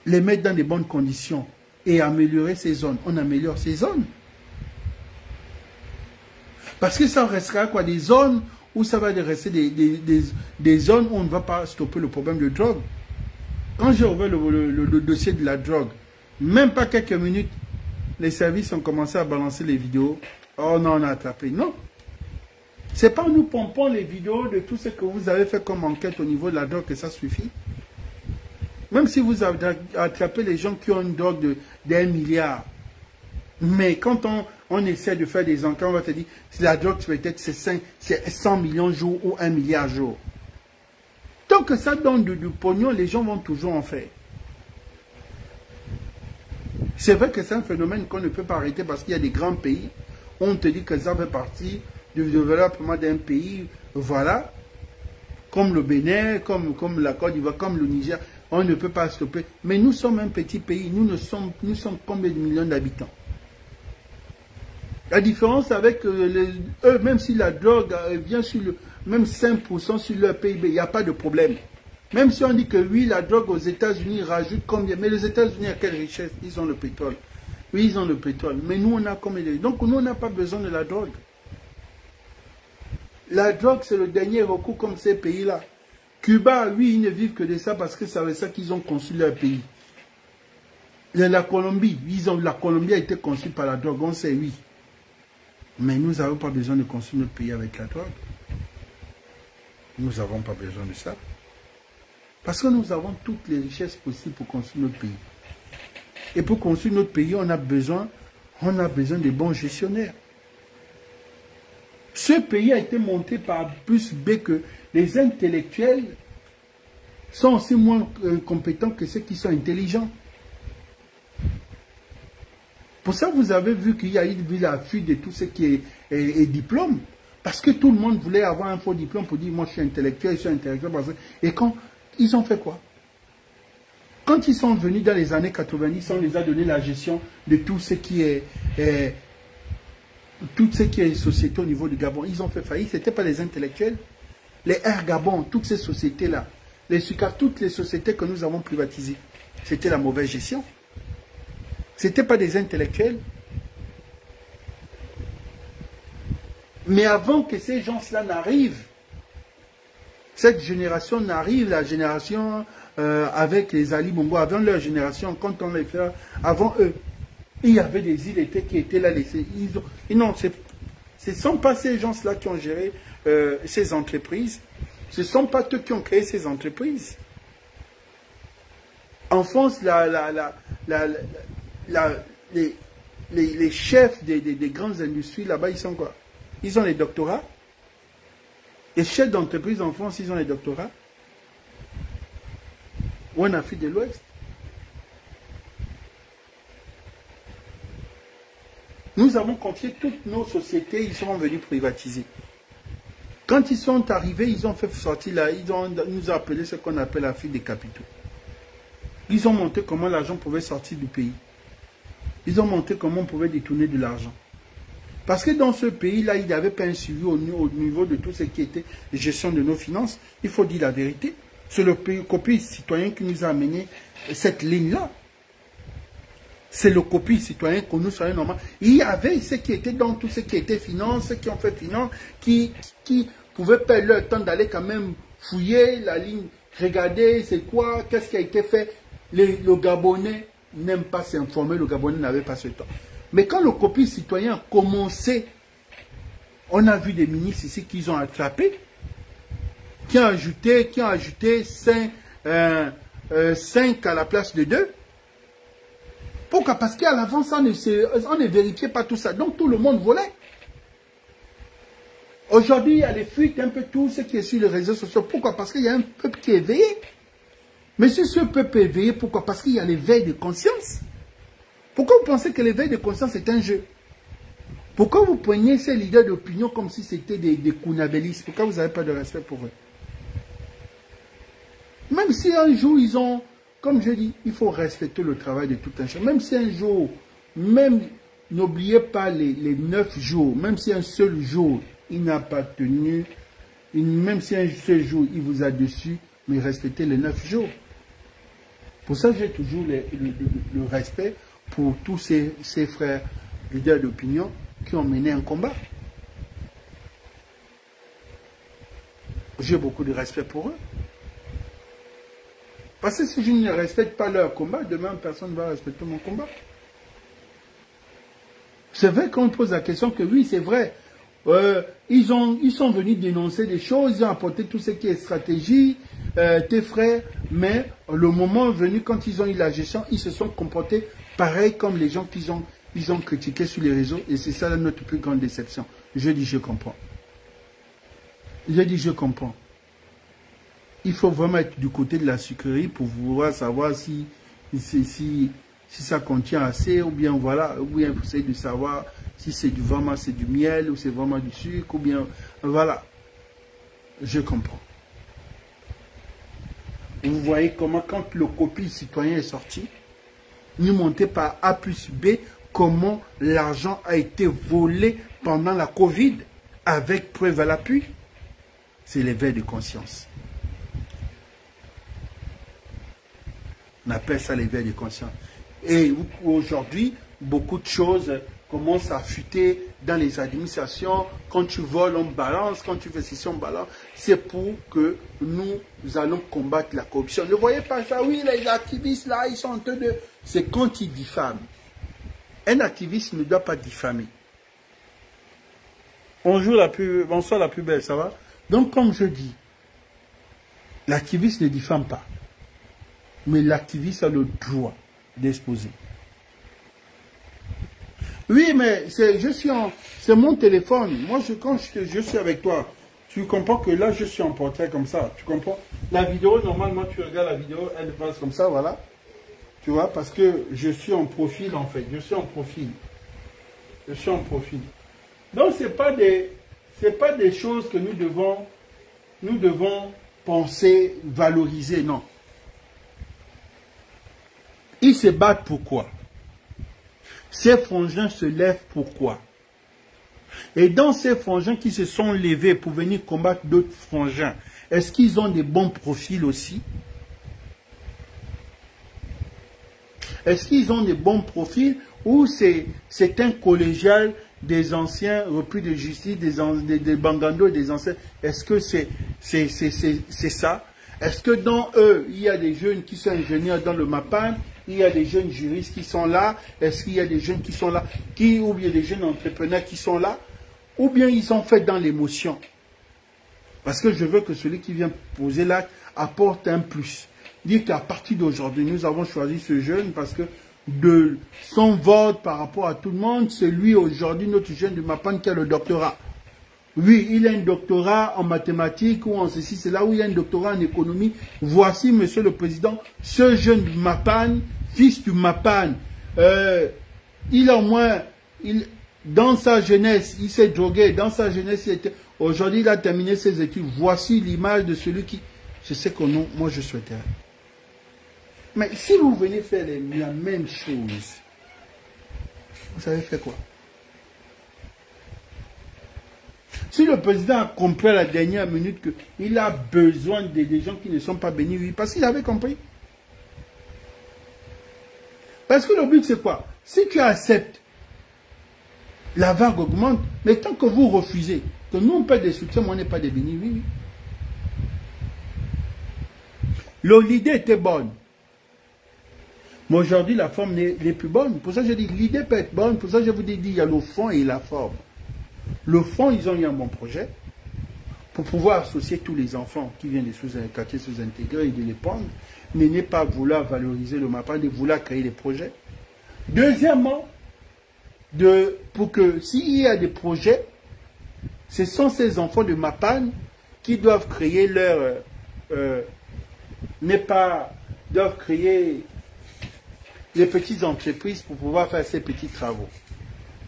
les mettre dans de bonnes conditions et améliorer ces zones, on améliore ces zones. Parce que ça restera quoi? Des zones où ça va rester des zones où on ne va pas stopper le problème de drogue. Quand j'ai ouvert le dossier de la drogue, même pas quelques minutes, les services ont commencé à balancer les vidéos. Oh non, on a attrapé. Non. C'est pas nous pompons les vidéos de tout ce que vous avez fait comme enquête au niveau de la drogue que ça suffit. Même si vous avez attrapé les gens qui ont une drogue d'1 milliard. Mais quand on essaie de faire des enquêtes, on va te dire, si la drogue peut-être c'est 100 millions jours ou 1 milliard jour. Tant que ça donne du pognon, les gens vont toujours en faire. C'est vrai que c'est un phénomène qu'on ne peut pas arrêter parce qu'il y a des grands pays où on te dit que ça fait partie du développement d'un pays, voilà, comme le Bénin, comme la Côte d'Ivoire, comme le Niger, on ne peut pas stopper. Mais nous sommes un petit pays, nous sommes combien de millions d'habitants? La différence avec eux, même si la drogue vient sur même 5% sur leur PIB, il n'y a pas de problème. Même si on dit que oui, la drogue aux États-Unis rajoute combien? Mais les États-Unis, à quelle richesse? Ils ont le pétrole. Oui, ils ont le pétrole. Mais nous, on a combien? Donc, nous, on n'a pas besoin de la drogue. La drogue, c'est le dernier recours comme ces pays-là. Cuba, oui, ils ne vivent que de ça parce que c'est avec ça qu'ils ont construit leur pays. La Colombie, la Colombie a été construite par la drogue, on sait, oui. Mais nous n'avons pas besoin de construire notre pays avec la drogue. Nous n'avons pas besoin de ça. Parce que nous avons toutes les richesses possibles pour construire notre pays. Et pour construire notre pays, on a besoin de bons gestionnaires. Ce pays a été monté par plus B que les intellectuels sont aussi moins compétents que ceux qui sont intelligents. Pour ça, vous avez vu qu'il y a eu la fuite de tout ce qui est diplôme. Parce que tout le monde voulait avoir un faux diplôme pour dire, moi je suis intellectuel, je suis intellectuel. Et quand ils ont fait quoi? Quand ils sont venus dans les années 90, on les a donné la gestion de tout ce qui est société au niveau du Gabon. Ils ont fait faillite. Ce n'étaient pas les intellectuels. Les Air Gabon, toutes ces sociétés-là, les Sucas, toutes les sociétés que nous avons privatisées, c'était la mauvaise gestion. Ce n'étaient pas des intellectuels. Mais avant que ces gens-là n'arrivent, cette génération n'arrive, la génération avec les Ali Bongo, avant leur génération, quand on les fait, avant eux, il y avait des îles qui étaient là laissées. Non, ce ne sont pas ces gens-là qui ont géré ces entreprises. Ce ne sont pas eux qui ont créé ces entreprises. En France, les chefs des grandes industries, là-bas, ils sont quoi? Ils ont les doctorats. Les chefs d'entreprise en France, ils ont les doctorats. Ou en Afrique de l'Ouest. Nous avons confié toutes nos sociétés, ils sont venus privatiser. Quand ils sont arrivés, ils ont fait sortir là, ils nous ont appelé ce qu'on appelle la fuite des capitaux. Ils ont montré comment l'argent pouvait sortir du pays. Ils ont montré comment on pouvait détourner de l'argent. Parce que dans ce pays-là, il n'y avait pas un suivi au niveau de tout ce qui était gestion de nos finances. Il faut dire la vérité. C'est le copie citoyen qui nous a amené cette ligne-là. C'est le copie citoyen que nous soyons normal. Il y avait ceux qui étaient dans tout ce qui était finance, ceux qui ont fait finance, qui pouvaient perdre leur temps d'aller quand même fouiller la ligne, regarder c'est quoi, qu'est-ce qui a été fait. Le Gabonais n'aime pas s'informer, le Gabonais n'avait pas ce temps. Mais quand le copie citoyen a commencé, on a vu des ministres ici qui ont attrapé, qui ont ajouté 5 à la place de 2. Pourquoi? Parce qu'à l'avance, on ne vérifiait pas tout ça. Donc tout le monde volait. Aujourd'hui, il y a les fuites, un peu tout ce qui est sur les réseaux sociaux. Pourquoi? Parce qu'il y a un peuple qui est éveillé. Mais si ce peuple est éveillé, pourquoi? Parce qu'il y a l'éveil de conscience. Pourquoi vous pensez que l'éveil de conscience est un jeu? Pourquoi vous prenez ces leaders d'opinion comme si c'était des kounabelistes? Pourquoi vous n'avez pas de respect pour eux? Même si un jour ils ont, comme je dis, il faut respecter le travail de tout un chacun. Même si un jour, même n'oubliez pas les 9 jours, même si un seul jour il n'a pas tenu, même si un seul jour il vous a dessus, mais respectez les 9 jours. Pour ça, j'ai toujours le respect pour tous ces frères leaders d'opinion qui ont mené un combat. J'ai beaucoup de respect pour eux. Parce que si je ne respecte pas leur combat, demain personne ne va respecter mon combat. C'est vrai qu'on pose la question que oui, c'est vrai. Ils sont venus dénoncer des choses, ils ont apporté tout ce qui est stratégie, tes frères, mais le moment venu, quand ils ont eu la gestion, ils se sont comportés pareil comme les gens qu'ils ont critiqués sur les réseaux, et c'est ça notre plus grande déception. Je dis, je comprends. Je dis, je comprends. Il faut vraiment être du côté de la sucrerie pour pouvoir savoir si ça contient assez, ou bien voilà, ou bien vous essayez de savoir si c'est vraiment c'est du miel, ou c'est vraiment du sucre, ou bien voilà. Je comprends. Vous voyez comment quand le copie citoyen est sorti, nous montez par A plus B comment l'argent a été volé pendant la Covid avec preuve à l'appui. C'est l'éveil de conscience. On appelle ça l'éveil de conscience. Et aujourd'hui, beaucoup de choses commencent à fuiter dans les administrations. Quand tu voles, on balance. Quand tu fais ceci, on balance. C'est pour que nous allons combattre la corruption. Ne voyez pas ça, oui, les activistes là, ils sont en train de... C'est quand ils diffament. Un activiste ne doit pas diffamer. Bonjour bonsoir la plus belle, ça va? Donc comme je dis, l'activiste ne diffame pas. Mais l'activiste a le droit d'exposer. Oui, mais c'est mon téléphone. Moi, quand je suis avec toi, tu comprends que là, je suis en portrait comme ça. Tu comprends? La vidéo, normalement, tu regardes la vidéo, elle passe comme ça, voilà. Tu vois, parce que je suis en profil, en fait. Je suis en profil. Je suis en profil. Donc, ce n'est pas des choses que nous devons penser, valoriser, non. Ils se battent pourquoi? Ces frangins se lèvent pourquoi? Et dans ces frangins qui se sont levés pour venir combattre d'autres frangins, est-ce qu'ils ont des bons profils aussi? Est-ce qu'ils ont des bons profils ou c'est un collégial des anciens repris de justice, des bangandos et des anciens. Est-ce que c'est ça? Est-ce que dans eux, il y a des jeunes qui sont ingénieurs dans le MAPAN, il y a des jeunes juristes qui sont là, est-ce qu'il y a des jeunes qui sont là, ou bien des jeunes entrepreneurs qui sont là, ou bien ils sont faits dans l'émotion? Parce que je veux que celui qui vient poser l'acte apporte un plus. Dire qu'à partir d'aujourd'hui, nous avons choisi ce jeune parce que de son vote par rapport à tout le monde, c'est lui aujourd'hui, notre jeune de MAPAN, qui a le doctorat. Oui, il a un doctorat en mathématiques ou en ceci, c'est là où il y a un doctorat en économie. Voici, monsieur le président, ce jeune du MAPAN, fils du MAPAN, il a au moins, dans sa jeunesse, il s'est drogué, dans sa jeunesse, aujourd'hui, il a terminé ses études. Voici l'image de celui qui, je sais que non, moi je souhaiterais. Mais si vous venez faire la même chose, vous savez faire quoi? Si le président a compris à la dernière minute qu'il a besoin des gens qui ne sont pas bénis, oui, parce qu'il avait compris. Parce que le but c'est quoi? Si tu acceptes, la vague augmente, mais tant que vous refusez, que nous on paie des soutiens, moi on n'est pas des bénis, oui, oui. L'idée était bonne. Mais aujourd'hui, la forme n'est plus bonne. Pour ça, je dis l'idée peut être bonne. Pour ça, je vous ai dit, il y a le fond et la forme. Le fond, ils ont eu un bon projet pour pouvoir associer tous les enfants qui viennent des quartiers sous-intégrés et de les prendre, mais n'est pas vouloir valoriser le MAPAN, de vouloir créer des projets. Deuxièmement, pour que s'il y a des projets, ce sont ces enfants de MAPAN qui doivent créer doivent créer les petites entreprises pour pouvoir faire ces petits travaux.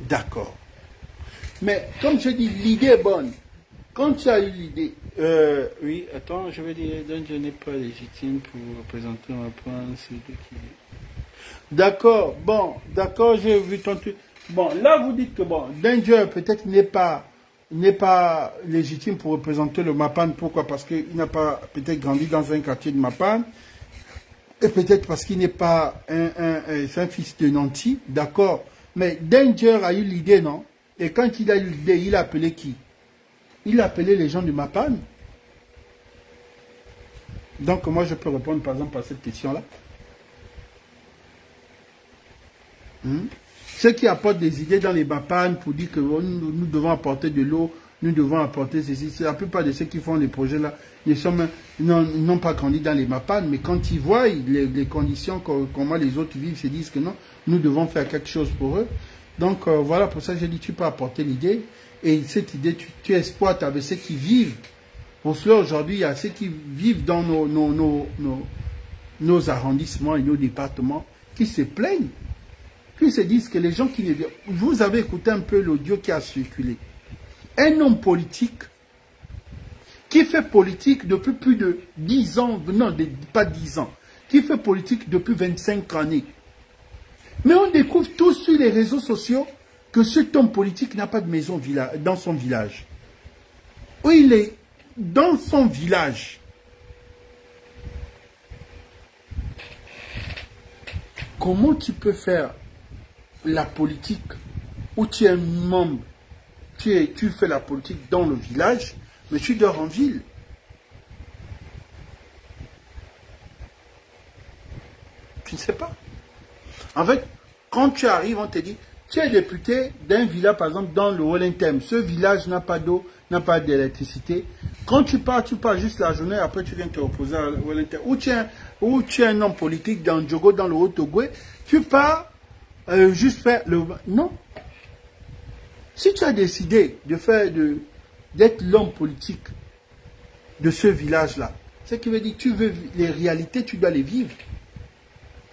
D'accord. Mais comme je dis, l'idée est bonne. Quand tu as eu l'idée... oui, attends, je vais dire, donc je n'ai pas légitime pour représenter ma pense. D'accord, bon, d'accord, j'ai vu ton truc. Bon, là vous dites que bon, Danger peut-être n'est pas légitime pour représenter le MAPAN. Pourquoi? Parce qu'il n'a pas peut-être grandi dans un quartier de MAPAN. Et peut-être parce qu'il n'est pas un fils de Nanti, d'accord. Mais Danger a eu l'idée, non? Et quand il a eu l'idée, il a appelé qui? Il a appelé les gens du MAPAN. Donc moi je peux répondre par exemple à cette question-là. Ceux qui apportent des idées dans les MAPAN pour dire que nous devons apporter de l'eau, nous devons apporter ceci. La plupart de ceux qui font les projets là n'ont pas grandi dans les MAPAN, mais quand ils voient les conditions, comment les autres vivent, ils se disent que non, nous devons faire quelque chose pour eux. Donc voilà, pour ça j'ai dit, tu peux apporter l'idée, et cette idée, tu exploites avec ceux qui vivent. Pour cela, aujourd'hui, il y a ceux qui vivent dans nos arrondissements et nos départements, qui se plaignent, qui se disent que les gens qui ne viennent... Vous avez écouté un peu l'audio qui a circulé. Un homme politique qui fait politique depuis plus de 10 ans, non, pas 10 ans, qui fait politique depuis 25 années. Mais on découvre tous sur les réseaux sociaux que cet homme politique n'a pas de maison dans son village. Oui, il est dans son village. Comment tu peux faire la politique où tu es un membre, tu fais la politique dans le village, mais tu dors en ville? Tu ne sais pas. En fait, quand tu arrives, on te dit, tu es député d'un village, par exemple, dans le Wellington. Ce village n'a pas d'eau, n'a pas d'électricité. Quand tu pars juste la journée, après tu viens te reposer à Wellington. Ou tu es un homme politique dans Djogo, dans le Haut-Togo, tu pars juste faire le... Non. Si tu as décidé d'être l'homme politique de ce village-là, ce qui veut dire que tu veux les réalités, tu dois les vivre.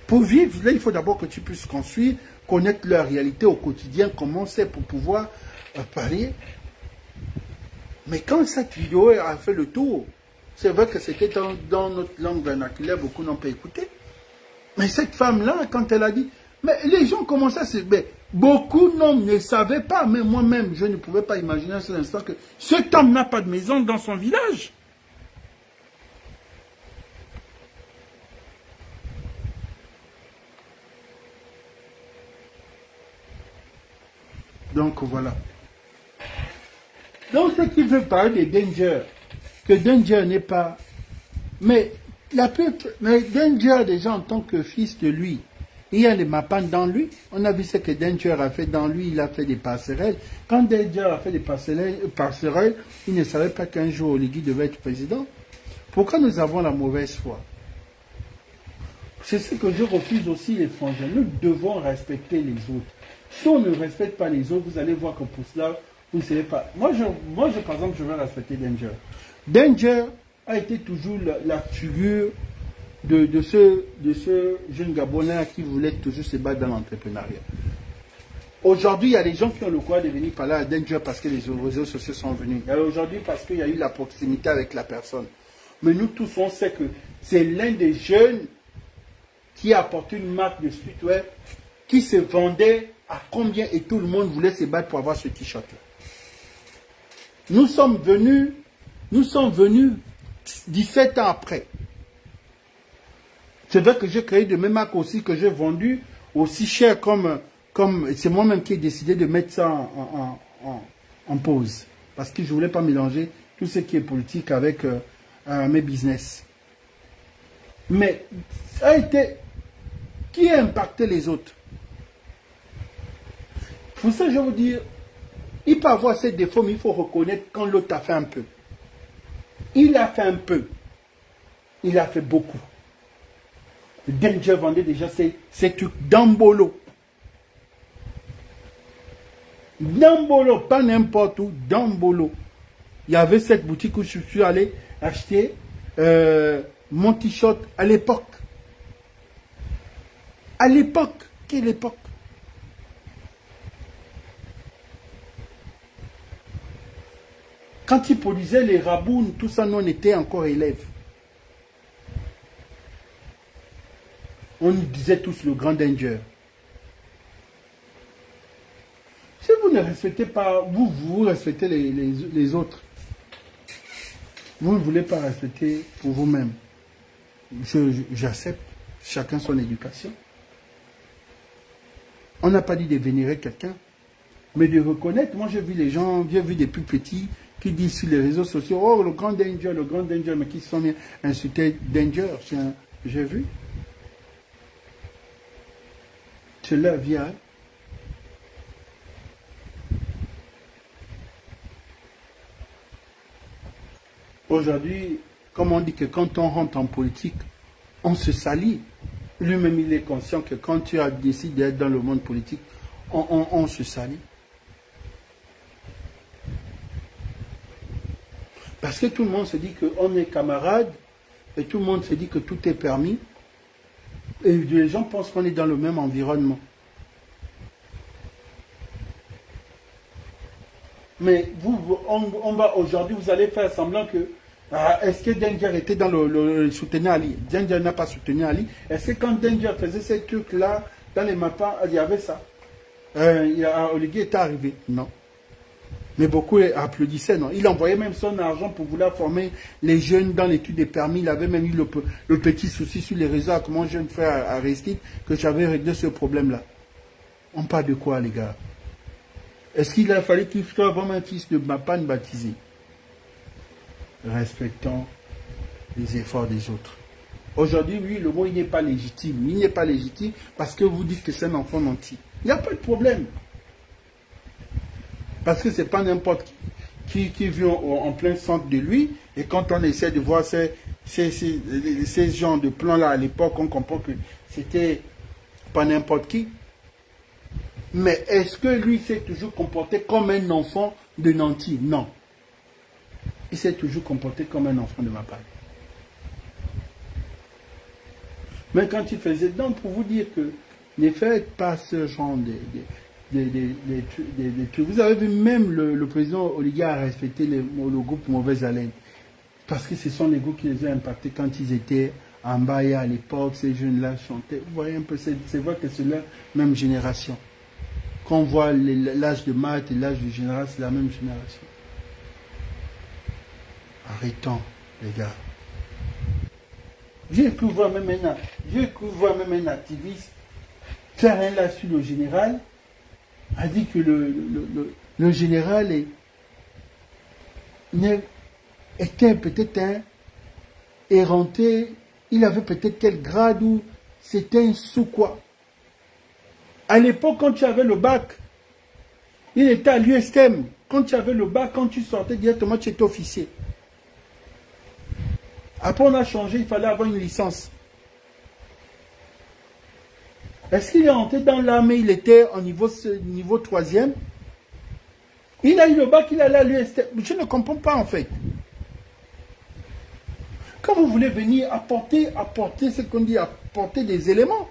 Pour vivre, là, il faut d'abord que tu puisses construire, connaître leur réalité au quotidien, comment c'est pour pouvoir parler. Mais quand cette vidéo a fait le tour, c'est vrai que c'était dans notre langue vernaculaire, beaucoup n'ont pas écouté. Mais cette femme-là, quand elle a dit, mais les gens commençaient à se... Mais beaucoup ne savaient pas, mais moi-même, je ne pouvais pas imaginer à cet instant que cet homme n'a pas de maison dans son village. Donc voilà. Donc ce qui veut parler de Danger, que Danger n'est pas... Mais Danger déjà en tant que fils de lui, il y a les Mapan dans lui. On a vu ce que Danger a fait dans lui, il a fait des passerelles. Quand Danger a fait des passerelles, il ne savait pas qu'un jour Oligui devait être président. Pourquoi nous avons la mauvaise foi? C'est ce que je refuse aussi les frangins. Nous devons respecter les autres. Si on ne respecte pas les autres, vous allez voir que pour cela, vous ne savez pas. Moi, par exemple, je vais respecter Danger. Danger a été toujours la figure de ce jeune Gabonais qui voulait toujours se battre dans l'entrepreneuriat. Aujourd'hui, il y a des gens qui ont le courage de venir parler à Danger parce que les réseaux sociaux sont venus. Et aujourd'hui, parce qu'il y a eu la proximité avec la personne. Mais nous tous, on sait que c'est l'un des jeunes qui a apporté une marque de streetwear qui se vendait à combien et tout le monde voulait se battre pour avoir ce t-shirt-là. Nous sommes venus 17 ans après. C'est vrai que j'ai créé de mêmes marques aussi que j'ai vendu aussi cher comme c'est moi-même qui ai décidé de mettre ça en pause. Parce que je ne voulais pas mélanger tout ce qui est politique avec mes business. Mais ça a été... Qui a impacté les autres? Pour ça, je vais vous dire, il peut avoir ses défauts, mais il faut reconnaître quand l'autre a fait un peu. Il a fait un peu. Il a fait beaucoup. Danger vendait déjà ces trucs d'Ambolo. D'Ambolo, pas n'importe où, d'Ambolo. Il y avait cette boutique où je suis allé acheter mon t-shirt à l'époque. À l'époque, quelle époque? Quand ils produisaient les rabounes, tout ça, nous on était encore élèves. On nous disait tous le grand Danger. Si vous ne respectez pas, vous respectez les autres. Vous ne voulez pas respecter pour vous-même. J'accepte. Chacun son éducation. On n'a pas dit de vénérer quelqu'un, mais de reconnaître. Moi, j'ai vu les gens, j'ai vu des plus petits qui disent sur les réseaux sociaux, oh, le grand Danger, mais qui se sont bien insultés Danger. J'ai vu. C'est leur vie. Hein? Aujourd'hui, comme on dit que quand on rentre en politique, on se salit. Lui-même, il est conscient que quand tu as décidé d'être dans le monde politique, on se salit. Parce que tout le monde se dit qu'on est camarades, et tout le monde se dit que tout est permis, et les gens pensent qu'on est dans le même environnement. Mais on va aujourd'hui, vous allez faire semblant que est-ce que Danger était dans le soutenir Ali? Danger n'a pas soutenu Ali. Est-ce que quand Danger faisait ces trucs-là, dans les mapas, il y avait ça? Oligui était arrivé? Non. Mais beaucoup applaudissaient, non. Il envoyait même son argent pour vouloir former les jeunes dans l'étude des permis. Il avait même eu le petit souci sur les réseaux avec mon jeune frère Aristide que j'avais réglé ce problème-là. On parle de quoi, les gars? Est-ce qu'il a fallu qu'il soit vraiment un fils de Mapan baptisé? Respectons les efforts des autres. Aujourd'hui, oui, le mot il n'est pas légitime. Il n'est pas légitime parce que vous dites que c'est un enfant nanti. Il n'y a pas de problème. Parce que ce n'est pas n'importe qui vit en plein centre de lui. Et quand on essaie de voir ces genres de plans-là à l'époque, on comprend que c'était pas n'importe qui. Mais est-ce que lui s'est toujours comporté comme un enfant de nanti? Non. Il s'est toujours comporté comme un enfant de ma part. Mais quand il faisait... Donc, pour vous dire que ne faites pas ce genre de trucs. Vous avez vu, même le président Oligui a respecté le groupe Mauvaise Haleine. Parce que ce sont les groupes qui les ont impactés quand ils étaient en Baïa à l'époque. Ces jeunes-là chantaient. Vous voyez un peu, c'est vrai que c'est la même génération. Quand on voit l'âge de Matt et l'âge du général, c'est la même génération. Arrêtons, les gars. J'ai cru voir même un activiste faire un là sur le général a dit que le général était peut-être un éreinté, il avait peut-être quel grade ou c'était un sous quoi. À l'époque, quand tu avais le bac, il était à l'USTM. Quand tu avais le bac, quand tu sortais directement, tu étais officier. Après, on a changé, il fallait avoir une licence. Est-ce qu'il est rentré dans l'armée, il était au niveau 3e? Il a eu le bac, il allait à l'USTM. Je ne comprends pas en fait. Quand vous voulez venir apporter ce qu'on dit, apporter des éléments.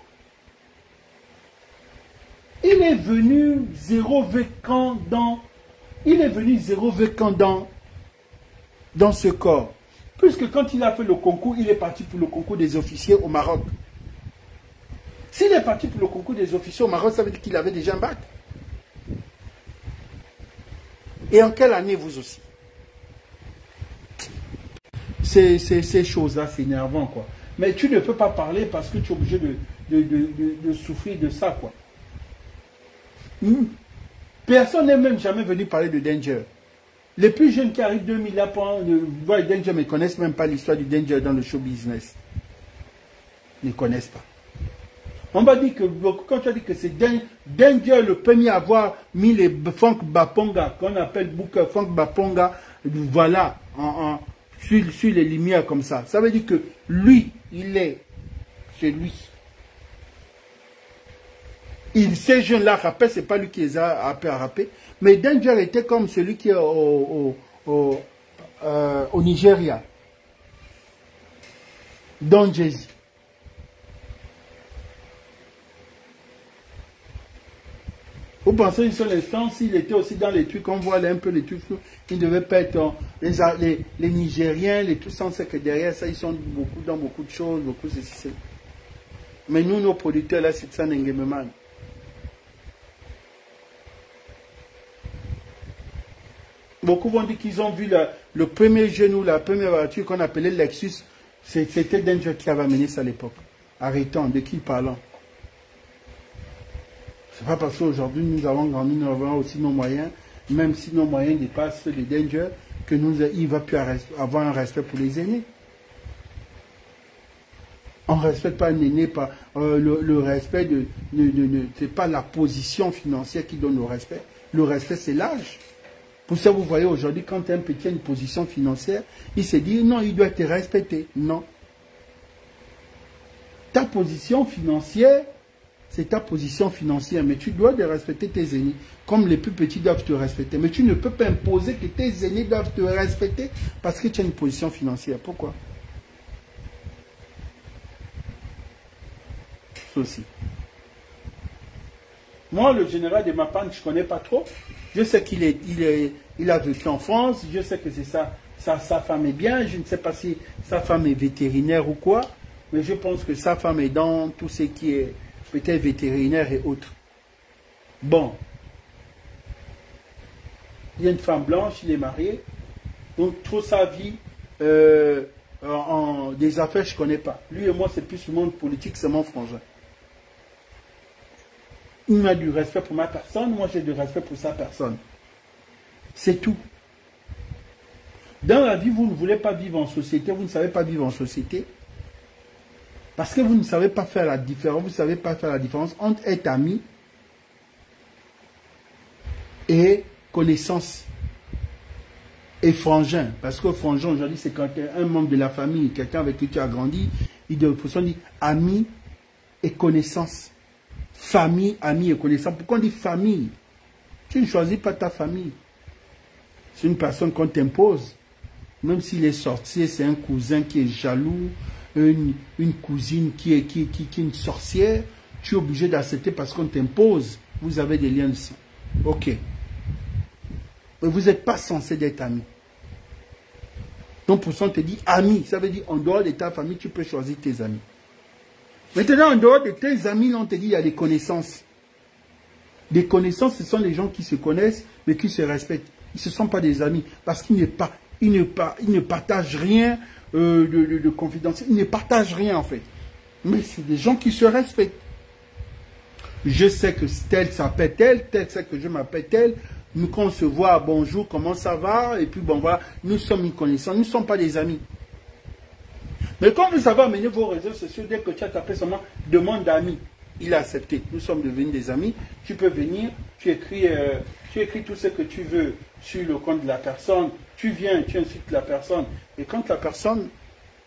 Il est venu zéro vécan dans ce corps. Puisque quand il a fait le concours, il est parti pour le concours des officiers au Maroc. S'il est parti pour le concours des officiers au Maroc, ça veut dire qu'il avait déjà un bac. Et en quelle année vous aussi? Ces choses-là, c'est énervant, quoi. Mais tu ne peux pas parler parce que tu es obligé de souffrir de ça, quoi. Personne n'est même jamais venu parler de Danger. Les plus jeunes qui arrivent 2000 là pour voir Danger ne connaissent même pas l'histoire du Danger dans le show business. Ils ne connaissent pas. On va dire que quand tu as dit que c'est Danger le premier à avoir mis les Funk Baponga, qu'on appelle Booker Funk Baponga, voilà, sur les lumières comme ça. Ça veut dire que lui, c'est lui. Ces jeunes-là rappaient, c'est pas lui qui les a appris à rapper. Mais Danger était comme celui qui est au Nigeria. Don Jay-Z. Vous pensez une seule instance, s'il était aussi dans les trucs, on voit un peu les trucs, il ne devait pas être les Nigériens, les tout ça, c'est que derrière ça, ils sont dans beaucoup de choses, beaucoup ceci. Mais nous, nos producteurs, là, c'est ça, Nengememan. Beaucoup vont dire qu'ils ont vu le premier jeune ou la première voiture qu'on appelait Lexus. C'était Danger qui avait amené ça à l'époque. Arrêtons, de qui parlons? C'est pas parce qu'aujourd'hui nous avons grandi, nous avons aussi nos moyens, même si nos moyens dépassent ceux de Danger, que il va plus avoir un respect pour les aînés. On ne respecte pas un aîné, le respect c'est pas la position financière qui donne le respect. Le respect, c'est l'âge. Pour ça, vous voyez aujourd'hui, quand un petit a une position financière, il se dit non, il doit être respecté. Non. Ta position financière, c'est ta position financière, mais tu dois respecter tes aînés, comme les plus petits doivent te respecter. Mais tu ne peux pas imposer que tes aînés doivent te respecter parce que tu as une position financière. Pourquoi? Ceci. Moi, le général de Mapan, je ne connais pas trop. Je sais qu'il a vécu en France. Je sais que c'est sa femme est bien. Je ne sais pas si sa femme est vétérinaire ou quoi. Mais je pense que sa femme est dans tout ce qui est peut-être vétérinaire et autres. Bon. Il y a une femme blanche, il est marié. Donc, toute sa vie, des affaires, je ne connais pas. Lui et moi, c'est plus le monde politique, c'est mon frangin. Il a du respect pour ma personne, moi j'ai du respect pour sa personne. C'est tout. Dans la vie, vous ne voulez pas vivre en société, vous ne savez pas vivre en société. Parce que vous ne savez pas faire la différence, vous ne savez pas faire la différence entre être ami et connaissance. Et frangin. Parce que frangin, aujourd'hui, c'est quand un membre de la famille, quelqu'un avec qui tu as grandi, il doit dire ami et connaissance. Famille, amis et connaissances. Pourquoi on dit famille? Tu ne choisis pas ta famille. C'est une personne qu'on t'impose. Même s'il est sorcier, c'est un cousin qui est jaloux, une cousine qui est une sorcière. Tu es obligé d'accepter parce qu'on t'impose. Vous avez des liens de sang. Ok. Mais vous n'êtes pas censé d'être amis. Donc pour ça, on te dit ami. Ça veut dire en dehors de ta famille, tu peux choisir tes amis. Maintenant, en dehors de tes amis, on te dit il y a des connaissances. Des connaissances, ce sont les gens qui se connaissent, mais qui se respectent. Ils ne sont pas des amis, parce qu'ils ne partagent rien de confidentiel. Ils ne partagent rien, en fait. Mais c'est des gens qui se respectent. Je sais que tel s'appelle tel sait que je m'appelle tel. Nous, quand on se voit, bonjour, comment ça va? Et puis, bon, voilà, nous sommes une connaissance, nous ne sommes pas des amis. Mais quand vous avez amené vos réseaux sociaux, dès que tu as tapé seulement demande d'amis, il a accepté. Nous sommes devenus des amis. Tu peux venir, tu écris tout ce que tu veux sur le compte de la personne. Tu viens, tu insultes la personne. Et quand la personne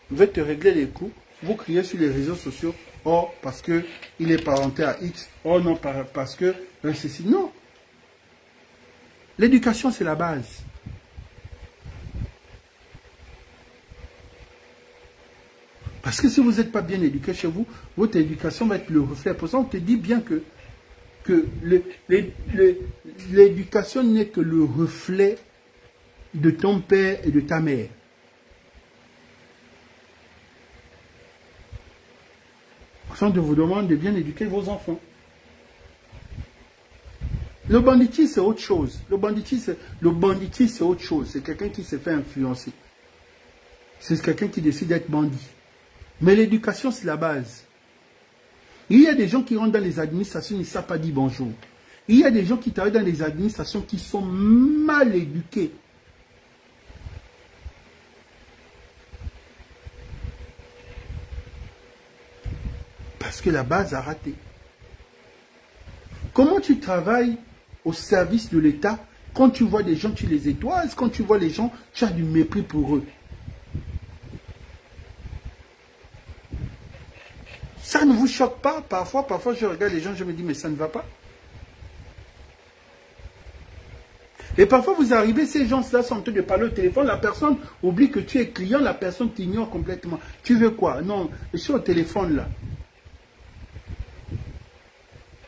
veut te régler les coups, vous criez sur les réseaux sociaux, oh, parce qu'il est parenté à X, oh non, parce que ceci. Non. L'éducation, c'est la base. Parce que si vous n'êtes pas bien éduqué chez vous, votre éducation va être le reflet. Pour ça, on te dit bien que l'éducation n'est que le reflet de ton père et de ta mère. Pour ça, on vous demande de bien éduquer vos enfants. Le banditisme, c'est autre chose. Le banditisme, c'est autre chose. C'est quelqu'un qui se fait influencer. C'est quelqu'un qui décide d'être bandit. Mais l'éducation, c'est la base. Il y a des gens qui rentrent dans les administrations, ils ne savent pas dire bonjour. Il y a des gens qui travaillent dans les administrations qui sont mal éduqués. Parce que la base a raté. Comment tu travailles au service de l'État quand tu vois des gens, tu les étoiles, quand tu vois les gens, tu as du mépris pour eux. Ça ne vous choque pas? Parfois je regarde les gens, je me dis, mais ça ne va pas. Et parfois vous arrivez, ces gens-là sont en train de parler au téléphone, la personne oublie que tu es client, la personne t'ignore complètement. Tu veux quoi? Non, je suis au téléphone là.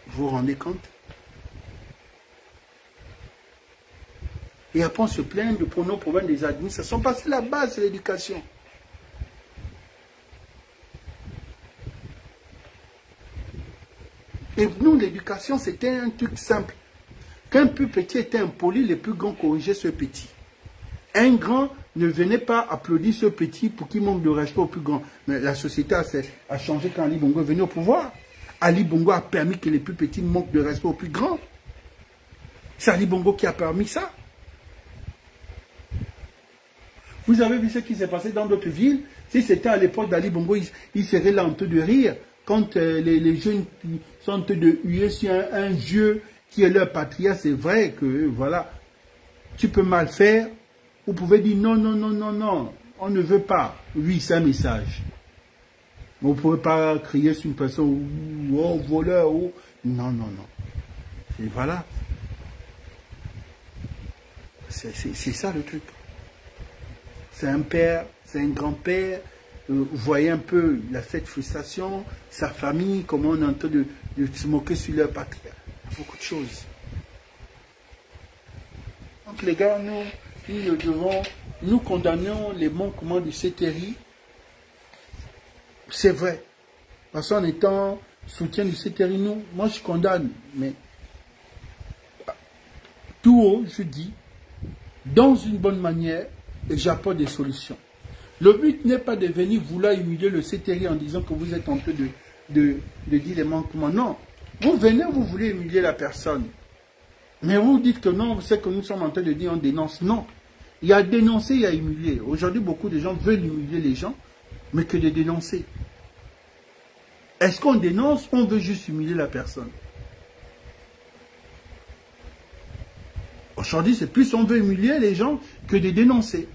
Vous vous rendez compte? Et après on se plaint de nos problèmes des administrations, parce que la base c'est l'éducation. Et nous, l'éducation, c'était un truc simple. Qu'un plus petit était impoli, les plus grands corrigeaient ce petit. Un grand ne venait pas applaudir ce petit pour qu'il manque de respect au plus grand. Mais la société a changé quand Ali Bongo est venu au pouvoir. Ali Bongo a permis que les plus petits manquent de respect aux plus grands. C'est Ali Bongo qui a permis ça. Vous avez vu ce qui s'est passé dans d'autres villes? Si c'était à l'époque d'Ali Bongo, il serait là en train de rire. Quand les jeunes sont en train de huer sur un vieux qui est leur patria, c'est vrai que, voilà, tu peux mal faire. Vous pouvez dire non, non, non, non, non, on ne veut pas. Oui, c'est un message. Vous ne pouvez pas crier sur une personne, oh, voleur, oh. Non, non, non. Et voilà. C'est ça le truc. C'est un père, c'est un grand-père. Vous voyez un peu cette frustration, sa famille, comment on est en train de se moquer sur leur patrie. Beaucoup de choses. Donc les gars, nous condamnons les manquements du CTRI. C'est vrai. Parce qu'en étant soutien du CTRI, moi je condamne. Mais tout haut, je dis, dans une bonne manière, et j'apporte des solutions. Le but n'est pas de venir vouloir humilier le CTRI en disant que vous êtes en train de dire les manquements. Non. Vous venez, vous voulez humilier la personne. Mais vous dites que non, c'est que nous sommes en train de dire on dénonce. Non. Il y a dénoncer, il y a humilier. Aujourd'hui, beaucoup de gens veulent humilier les gens, mais que de dénoncer. Est-ce qu'on dénonce ou on veut juste humilier la personne? Aujourd'hui, c'est plus on veut humilier les gens que de dénoncer.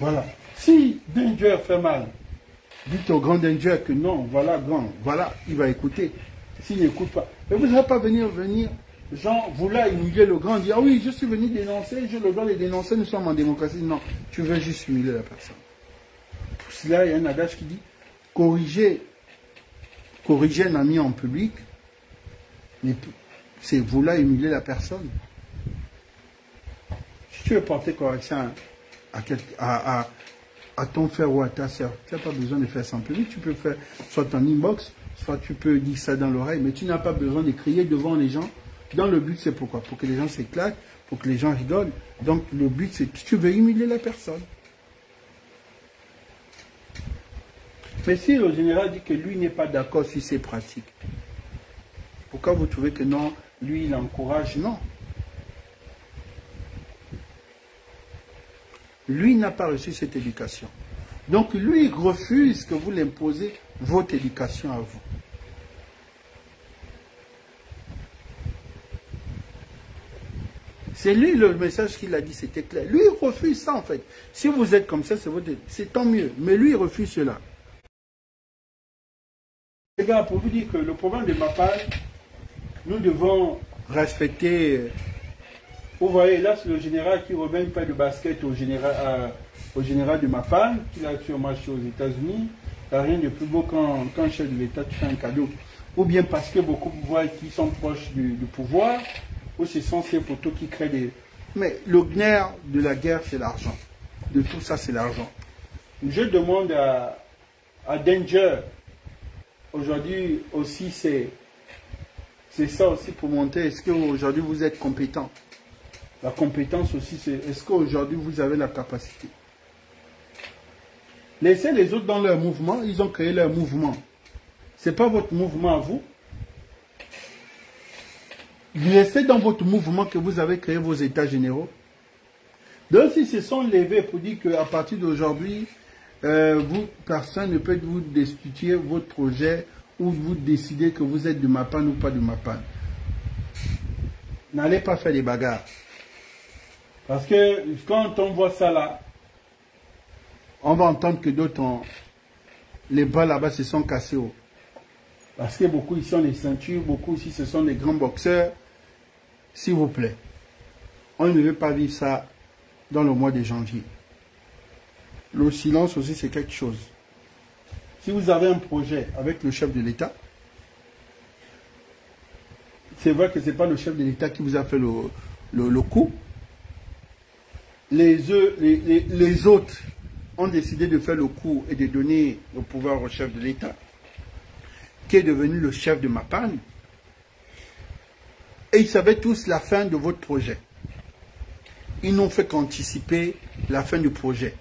Voilà. Si Danger fait mal, dites au grand Danger que non, voilà, grand, voilà, il va écouter. S'il n'écoute pas. Mais vous n'allez pas venir, genre, vouloir humilier le grand, dire, ah oui, je suis venu dénoncer, je le dois les dénoncer, nous sommes en démocratie. Non, tu veux juste humilier la personne. Pour cela, il y a un adage qui dit, corriger un ami en public, mais c'est vouloir humilier la personne. Si tu veux porter correction à ton frère ou à ta soeur, tu n'as pas besoin de faire ça en public, tu peux faire soit en inbox, soit tu peux dire ça dans l'oreille, mais tu n'as pas besoin de crier devant les gens. Dans le but, c'est pourquoi? Pour que les gens s'éclatent, pour que les gens rigolent. Donc le but, c'est que tu veux humilier la personne. Mais si le général dit que lui n'est pas d'accord sur ces pratiques, pourquoi vous trouvez que non, lui il encourage? Non. Lui n'a pas reçu cette éducation. Donc lui il refuse que vous l'imposez votre éducation à vous. C'est lui le message qu'il a dit, c'était clair. Lui il refuse ça en fait. Si vous êtes comme ça, c'est tant mieux. Mais lui il refuse cela. Les gars, pour vous dire que le problème de Mapan, nous devons respecter. Vous voyez, là, c'est le général qui remet une paire de basket au général de Mapan, qui a sûrement acheté aux États-Unis. Il n'y a rien de plus beau quand un chef de l'État te fait un cadeau. Ou bien parce que beaucoup voient qui sont proches du pouvoir, ou ce sont ces photos qui créent des. Mais le nerf de la guerre, c'est l'argent. De tout ça, c'est l'argent. Je demande à Danger. Aujourd'hui aussi, c'est ça aussi pour monter. Est-ce qu'aujourd'hui vous êtes compétent? La compétence aussi, c'est est-ce qu'aujourd'hui vous avez la capacité? Laissez les autres dans leur mouvement, ils ont créé leur mouvement. Ce n'est pas votre mouvement à vous. Laissez dans votre mouvement que vous avez créé vos états généraux. Donc s'ils se sont levés pour dire qu'à partir d'aujourd'hui, personne ne peut vous destituer votre projet ou vous décider que vous êtes de Mapan ou pas de Mapan. N'allez pas faire des bagarres. Parce que quand on voit ça là, on va entendre que d'autres, les bras là-bas se sont cassés. Parce que beaucoup ici ont des ceintures, beaucoup ici ce sont des grands boxeurs. S'il vous plaît, on ne veut pas vivre ça dans le mois de janvier. Le silence aussi, c'est quelque chose. Si vous avez un projet avec le chef de l'État, c'est vrai que ce n'est pas le chef de l'État qui vous a fait le coup. Les autres ont décidé de faire le coup et de donner le pouvoir au chef de l'État, qui est devenu le chef de Mapan. Et ils savaient tous la fin de votre projet. Ils n'ont fait qu'anticiper la fin du projet.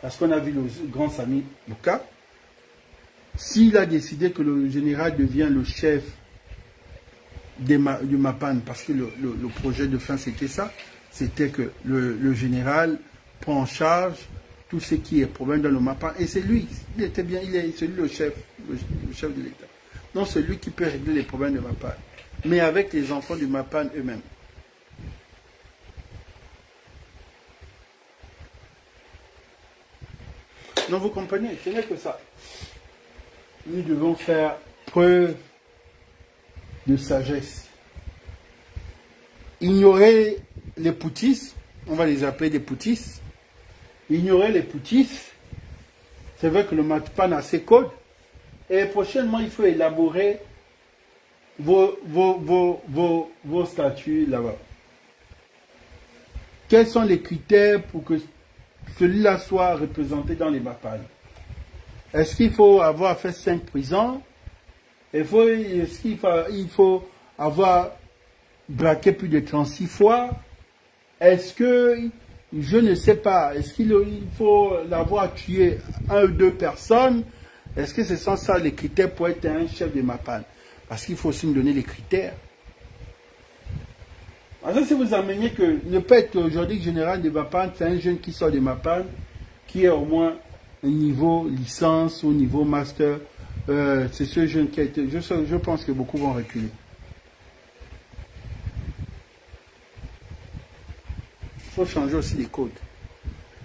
Parce qu'on a vu le grand Sami Luka. S'il a décidé que le général devient le chef du Mapan, parce que le projet de fin c'était ça, c'était que le général prend en charge tout ce qui est problème dans le Mapan. Et c'est lui, il était bien, c'est lui le chef de l'État. Non, c'est lui qui peut régler les problèmes de Mapan. Mais avec les enfants du Mapan eux-mêmes. Non, vous comprenez, ce n'est que ça. Nous devons faire preuve de sagesse. Ignorer les poutistes, on va les appeler des poutistes. Ignorer les poutistes, c'est vrai que le Mapan a ses codes. Et prochainement, il faut élaborer vos statuts là-bas. Quels sont les critères pour que celui-là soit représenté dans les Mapan? Est-ce qu'il faut avoir fait 5 prisons? Est-ce qu'il faut avoir braqué plus de 36 fois? Est-ce que, je ne sais pas, est-ce qu'il faut l'avoir tué 1 ou 2 personnes? Est-ce que ce sont ça les critères pour être un chef de Mapan? Parce qu'il faut aussi me donner les critères. Alors si vous amenez que ne pas être aujourd'hui général de Mapan, c'est un jeune qui sort de Mapan, qui est au moins un niveau licence ou niveau master, c'est ce jeune qui a été... Je pense que beaucoup vont reculer. Il faut changer aussi les codes.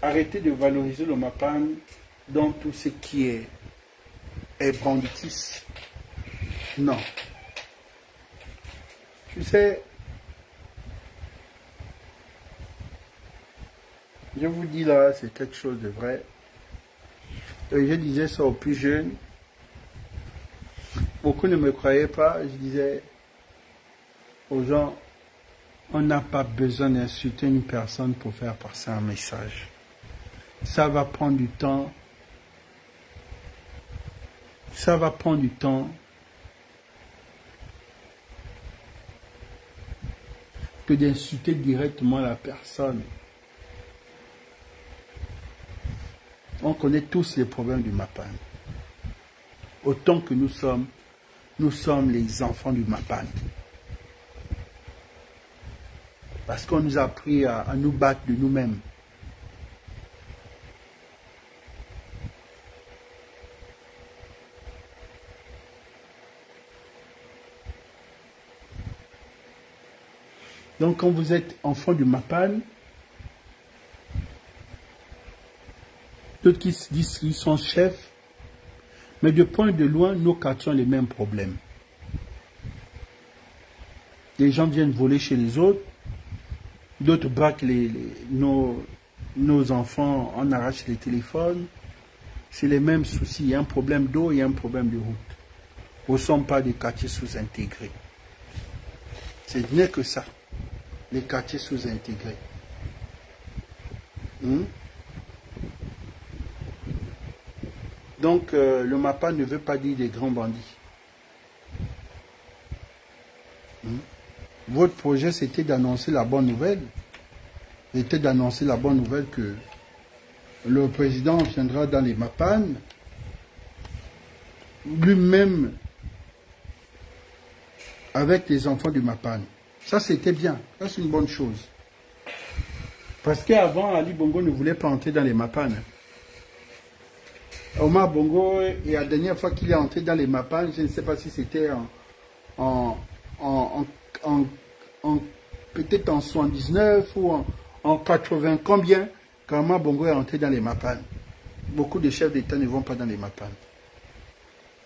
Arrêtez de valoriser le Mapan dans tout ce qui est banditisme. Non. Tu sais, je vous dis là, c'est quelque chose de vrai. Et je disais ça aux plus jeunes. Beaucoup ne me croyaient pas. Je disais aux gens, on n'a pas besoin d'insulter une personne pour faire passer un message. Ça va prendre du temps. Ça va prendre du temps. Que d'insulter directement la personne. On connaît tous les problèmes du Mapan. autant que nous sommes les enfants du Mapan. Parce qu'on nous a appris à nous battre de nous-mêmes. Donc quand vous êtes enfant du Mapan, d'autres qui se disent qu'ils sont chefs, mais de point de loin, nos quartiers ont les mêmes problèmes. Les gens viennent voler chez les autres, d'autres braquent nos enfants, on arrache les téléphones. C'est les mêmes soucis. Il y a un problème d'eau, il y a un problème de route. Ce ne sont pas des quartiers sous-intégrés. Ce n'est que ça, les quartiers sous-intégrés. Donc, le MAPA ne veut pas dire des grands bandits. Votre projet, c'était d'annoncer la bonne nouvelle. C'était d'annoncer la bonne nouvelle que le président viendra dans les MAPAN, lui-même, avec les enfants du MAPAN. Ça, c'était bien. Ça, c'est une bonne chose. Parce qu'avant, Ali Bongo ne voulait pas entrer dans les MAPAN. Omar Bongo, et la dernière fois qu'il est entré dans les MAPAN, je ne sais pas si c'était peut-être en 79 ou en 80, combien, quand Omar Bongo est entré dans les MAPAN. Beaucoup de chefs d'État ne vont pas dans les MAPAN.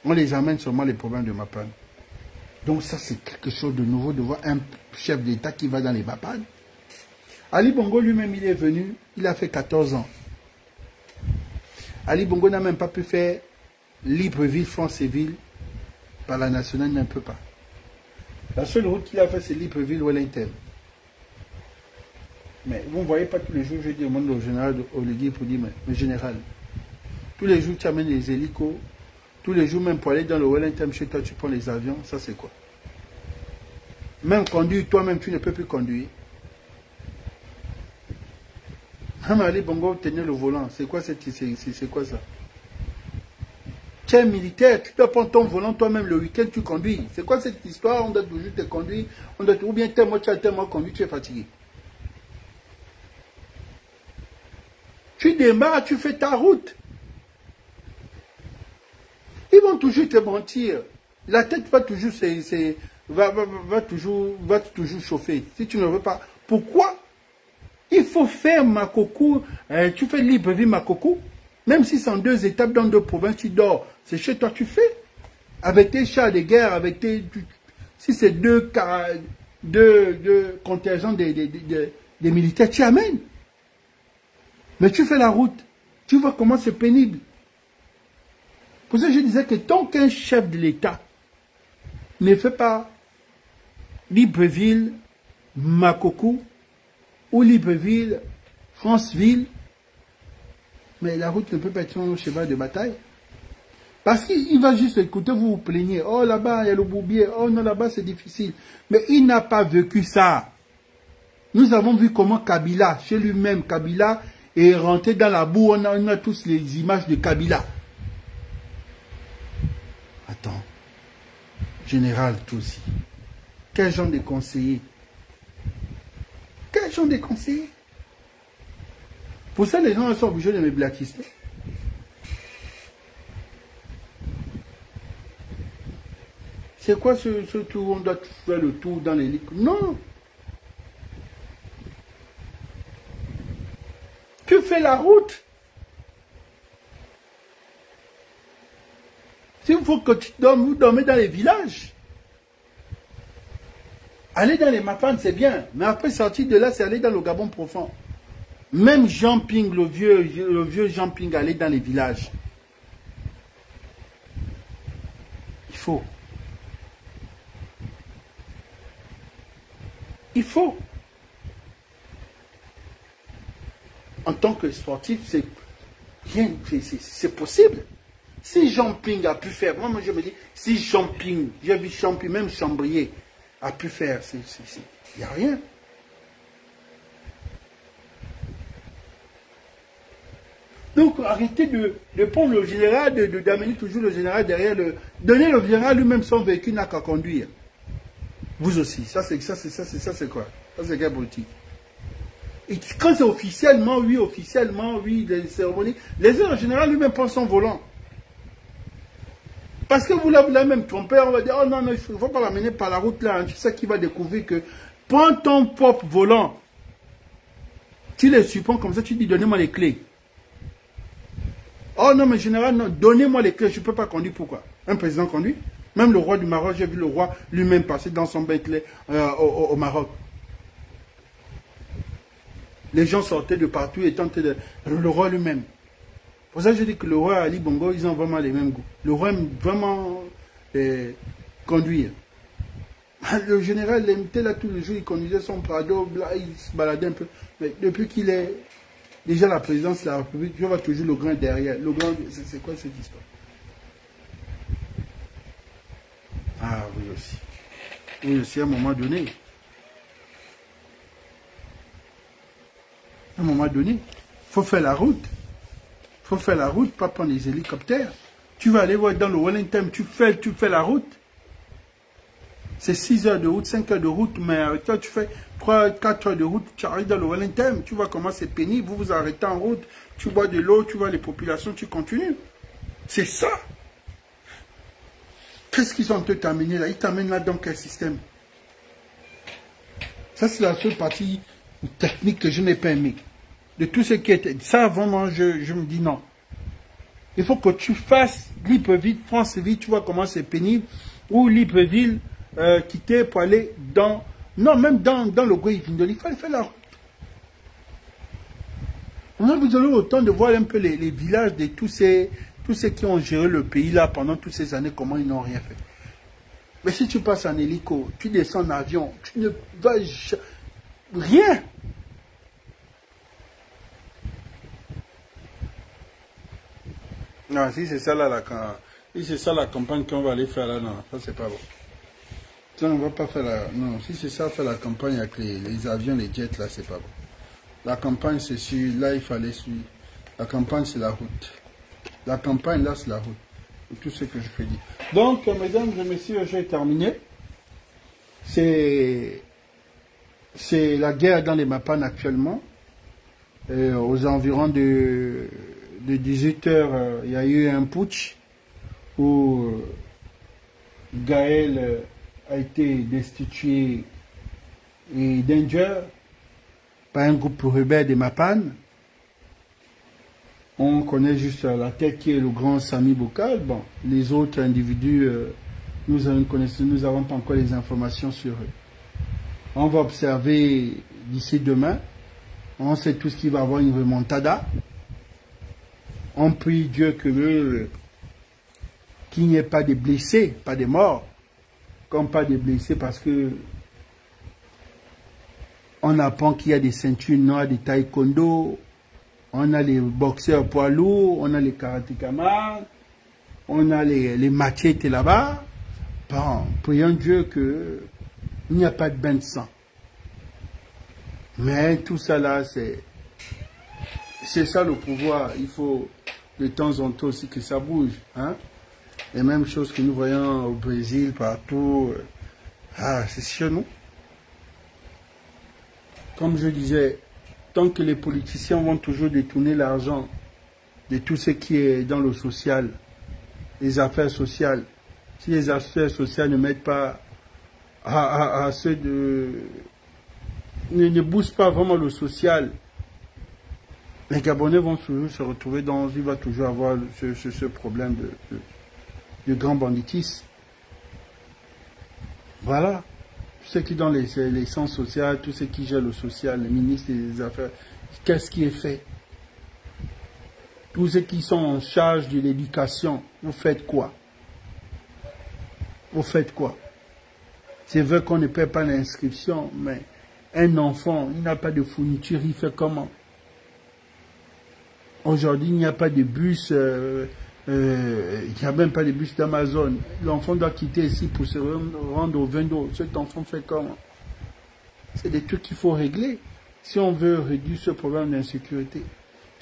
On les amène seulement les problèmes de MAPAN. Donc ça, c'est quelque chose de nouveau de voir un chef d'État qui va dans les MAPAN. Ali Bongo lui-même, il est venu, il a fait 14 ans. Ali Bongo n'a même pas pu faire Libreville, Franceville, par la nationale, il ne peut pas. La seule route qu'il a fait, c'est Libreville-Wellington. Mais vous ne voyez pas tous les jours, je dis au monde au général Oligui pour dire, mais général, tous les jours tu amènes les hélicos, tous les jours même pour aller dans le Wellington, chez toi tu prends les avions, ça c'est quoi? Même conduire, toi-même tu ne peux plus conduire. Ali Bongo tenait le volant, c'est quoi ça? Tu es militaire, tu dois prendre ton volant toi-même le week-end, tu conduis. C'est quoi cette histoire? On doit toujours te conduire, ou bien tellement tu as tellement conduit, tu es fatigué. Tu démarres, tu fais ta route. Ils vont toujours te mentir. La tête va toujours, va toujours chauffer. Si tu ne veux pas, pourquoi? Il faut faire Makoko, tu fais Libreville Makoko, même si c'est en 2 étapes dans 2 provinces, tu dors, c'est chez toi tu fais. Avec tes chars de guerre, avec tes... Si c'est 2 contingents des militaires, tu amènes. Mais tu fais la route, tu vois comment c'est pénible. Pour ça je disais que tant qu'un chef de l'État ne fait pas Libreville, Makoko, ou Libreville, Franceville, mais la route ne peut pas être un cheval de bataille. Parce qu'il va juste écouter, vous vous plaignez, oh là-bas il y a le bourbier, oh non là-bas c'est difficile. Mais il n'a pas vécu ça. Nous avons vu comment Kabila, chez lui-même, Kabila est rentré dans la boue, on a tous les images de Kabila. Attends, général tout aussi, quel genre de conseiller? Quel genre de conseillers? Pour ça, les gens sont obligés de me blacklister. C'est quoi ce tour? On doit faire le tour dans les lits? Non. Tu fais la route. S'il faut que tu dormes, vous dormez dans les villages. Aller dans les Mapan, c'est bien, mais après sortir de là, c'est aller dans le Gabon profond. Même Jean Ping, le vieux Jean Ping, aller dans les villages. Il faut. Il faut. En tant que sportif, c'est possible. Si Jean Ping a pu faire, moi je me dis, si Jean Ping, j'ai vu Jean Ping, même Chambrier, a pu faire, il n'y a rien. Donc arrêtez de prendre le général, d'amener toujours le général derrière, donner le général lui-même son véhicule n'a qu'à conduire. Vous aussi, ça c'est quoi? Ça c'est quelle politique? Et quand c'est officiellement, oui, les cérémonies, les heures en général lui-même prend son volant. Parce que vous l'avez même trompé, on va dire, oh non, il ne faut pas l'amener par la route là, tu sais qu'il va découvrir que prends ton propre volant. Tu les supports comme ça, tu dis, donnez-moi les clés. Oh non, mais général, non, donnez-moi les clés, je ne peux pas conduire, pourquoi? Un président conduit? Même le roi du Maroc, j'ai vu le roi lui-même passer dans son Bentley au Maroc. Les gens sortaient de partout et tentaient de... Le roi lui-même. Pour ça, je dis que le roi Ali Bongo, ils ont vraiment les mêmes goûts. Le roi aime vraiment conduire. Le général l'imitait là tous les jours, il conduisait son Prado, là, il se baladait un peu. Mais depuis qu'il est déjà la présidence de la République, je vois toujours le grand derrière. Le grand, c'est quoi cette histoire? Ah oui aussi. Oui aussi, à un moment donné. À un moment donné, il faut faire la route. Il faut faire la route, pas prendre les hélicoptères. Tu vas aller voir dans le Wellington, tu fais la route. C'est 6 heures de route, 5 heures de route, mais toi tu fais 3-4 heures de route, tu arrives dans le Wellington, tu vois comment c'est pénible, vous vous arrêtez en route, tu bois de l'eau, tu vois les populations, tu continues. C'est ça. Qu'est-ce qu'ils ont t'amener là? Ils t'amènent là dans quel système? Ça c'est la seule partie technique que je n'ai pas aimé. De tout ce qui était... Ça vraiment, je me dis non. Il faut que tu fasses Libreville, France-Ville, tu vois comment c'est pénible, ou Libreville, quitter pour aller dans... Non, même dans le Goïvindol, il fallait faire la route. Vous aurez le temps de voir un peu les villages de tous ceux qui ont géré le pays là pendant toutes ces années, comment ils n'ont rien fait. Mais si tu passes en hélico, tu descends en avion, tu ne vas rien. Non, si c'est ça là, si c'est ça la campagne qu'on va aller faire là, non, ça c'est pas bon. Ça, on va pas faire la... Non, si c'est ça, faire la campagne avec les avions, les jets là, c'est pas bon. La campagne c'est sur... Là, il fallait suivre. La campagne c'est la route. La campagne là, c'est la route. C'est tout ce que je peux dire. Donc, mesdames et messieurs, j'ai terminé. C'est la guerre dans les Mapan actuellement. Aux environs de 18 h, il y a eu un putsch où Gaël a été destitué et Danger par un groupe rebelle des Mapan. On connaît juste la tête qui est le grand Sami Bokal. Bon, les autres individus, nous n'avons pas encore les informations sur eux. On va observer d'ici demain. On sait tous qu'il va y avoir une remontada. On prie Dieu qu'il n'y ait pas de blessés, pas de morts. Comme pas de blessés parce que on apprend qu'il y a des ceintures noires de taekwondo, on a les boxeurs poids lourds, on a les karatékamas, on a les machettes là-bas. Bon, prions Dieu qu'il n'y a pas de bain de sang. Mais tout ça là, c'est ça le pouvoir. Il faut de temps en temps aussi que ça bouge. Hein? Les mêmes choses que nous voyons au Brésil, partout. Ah, c'est chez nous. Comme je disais, tant que les politiciens vont toujours détourner l'argent de tout ce qui est dans le social, les affaires sociales, si les affaires sociales ne mettent pas à ceux de... ne boostent pas vraiment le social, les Gabonais vont toujours se retrouver dans... Il va toujours avoir ce problème de grand banditisme. Voilà. Tous ceux qui dans les centres sociaux, tous ceux qui gèrent le social, les ministres des Affaires, qu'est-ce qui est fait? Tous ceux qui sont en charge de l'éducation, vous faites quoi? Vous faites quoi? C'est vrai qu'on ne paie pas l'inscription, mais un enfant, il n'a pas de fourniture, il fait comment? Aujourd'hui, il n'y a pas de bus, il n'y a même pas de bus d'Amazon. L'enfant doit quitter ici pour se rendre au Vendo. Cet enfant fait comment? C'est des trucs qu'il faut régler si on veut réduire ce problème d'insécurité.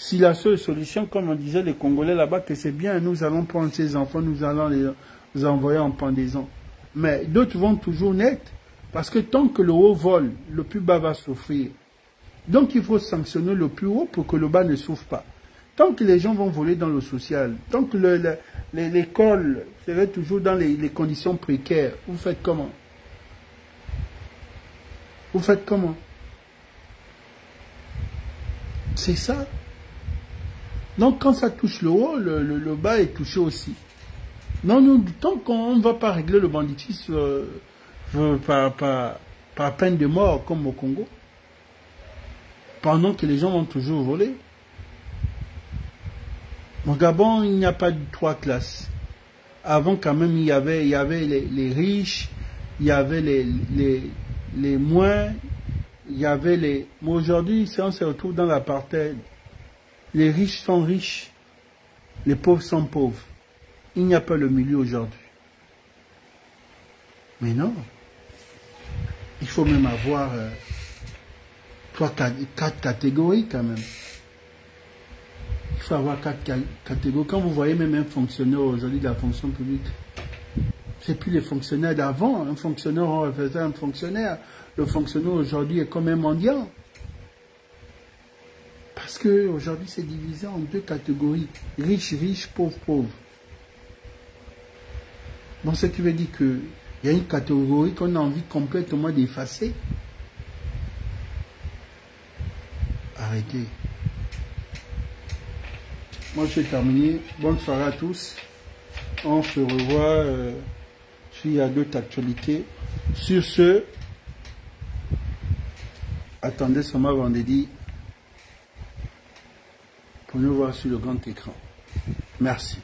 Si la seule solution, comme on disait les Congolais là-bas, que c'est bien, nous allons prendre ces enfants, nous allons les envoyer en pendaison. Mais d'autres vont toujours naître, parce que tant que le haut vole, le plus bas va souffrir. Donc il faut sanctionner le plus haut pour que le bas ne souffre pas. Tant que les gens vont voler dans le social, tant que l'école serait toujours dans les conditions précaires, vous faites comment? Vous faites comment? C'est ça. Donc quand ça touche le haut, le bas est touché aussi. Non, nous, tant qu'on ne va pas régler le banditisme par peine de mort comme au Congo, pendant que les gens vont toujours voler. Au Gabon, il n'y a pas de 3 classes. Avant, quand même, il y avait les riches, il y avait les moins, il y avait les... Mais aujourd'hui, on se retrouve dans l'apartheid. Les riches sont riches, les pauvres sont pauvres. Il n'y a pas le milieu aujourd'hui. Mais non. Il faut même avoir 4 catégories quand même. Il faut avoir 4 catégories. Quand vous voyez même un fonctionnaire aujourd'hui de la fonction publique, c'est plus les fonctionnaires d'avant. Un fonctionnaire, on refaisait un fonctionnaire. Le fonctionnaire aujourd'hui est comme un mendiant. Parce qu'aujourd'hui, c'est divisé en 2 catégories. Riches, riches, pauvres, pauvres. Donc, ce qui veut dire qu'il y a une catégorie qu'on a envie complètement d'effacer. Arrêtez. Moi, j'ai terminé. Bonne soirée à tous. On se revoit s'il y a d'autres actualités. Sur ce, attendez seulement vendredi pour nous voir sur le grand écran. Merci.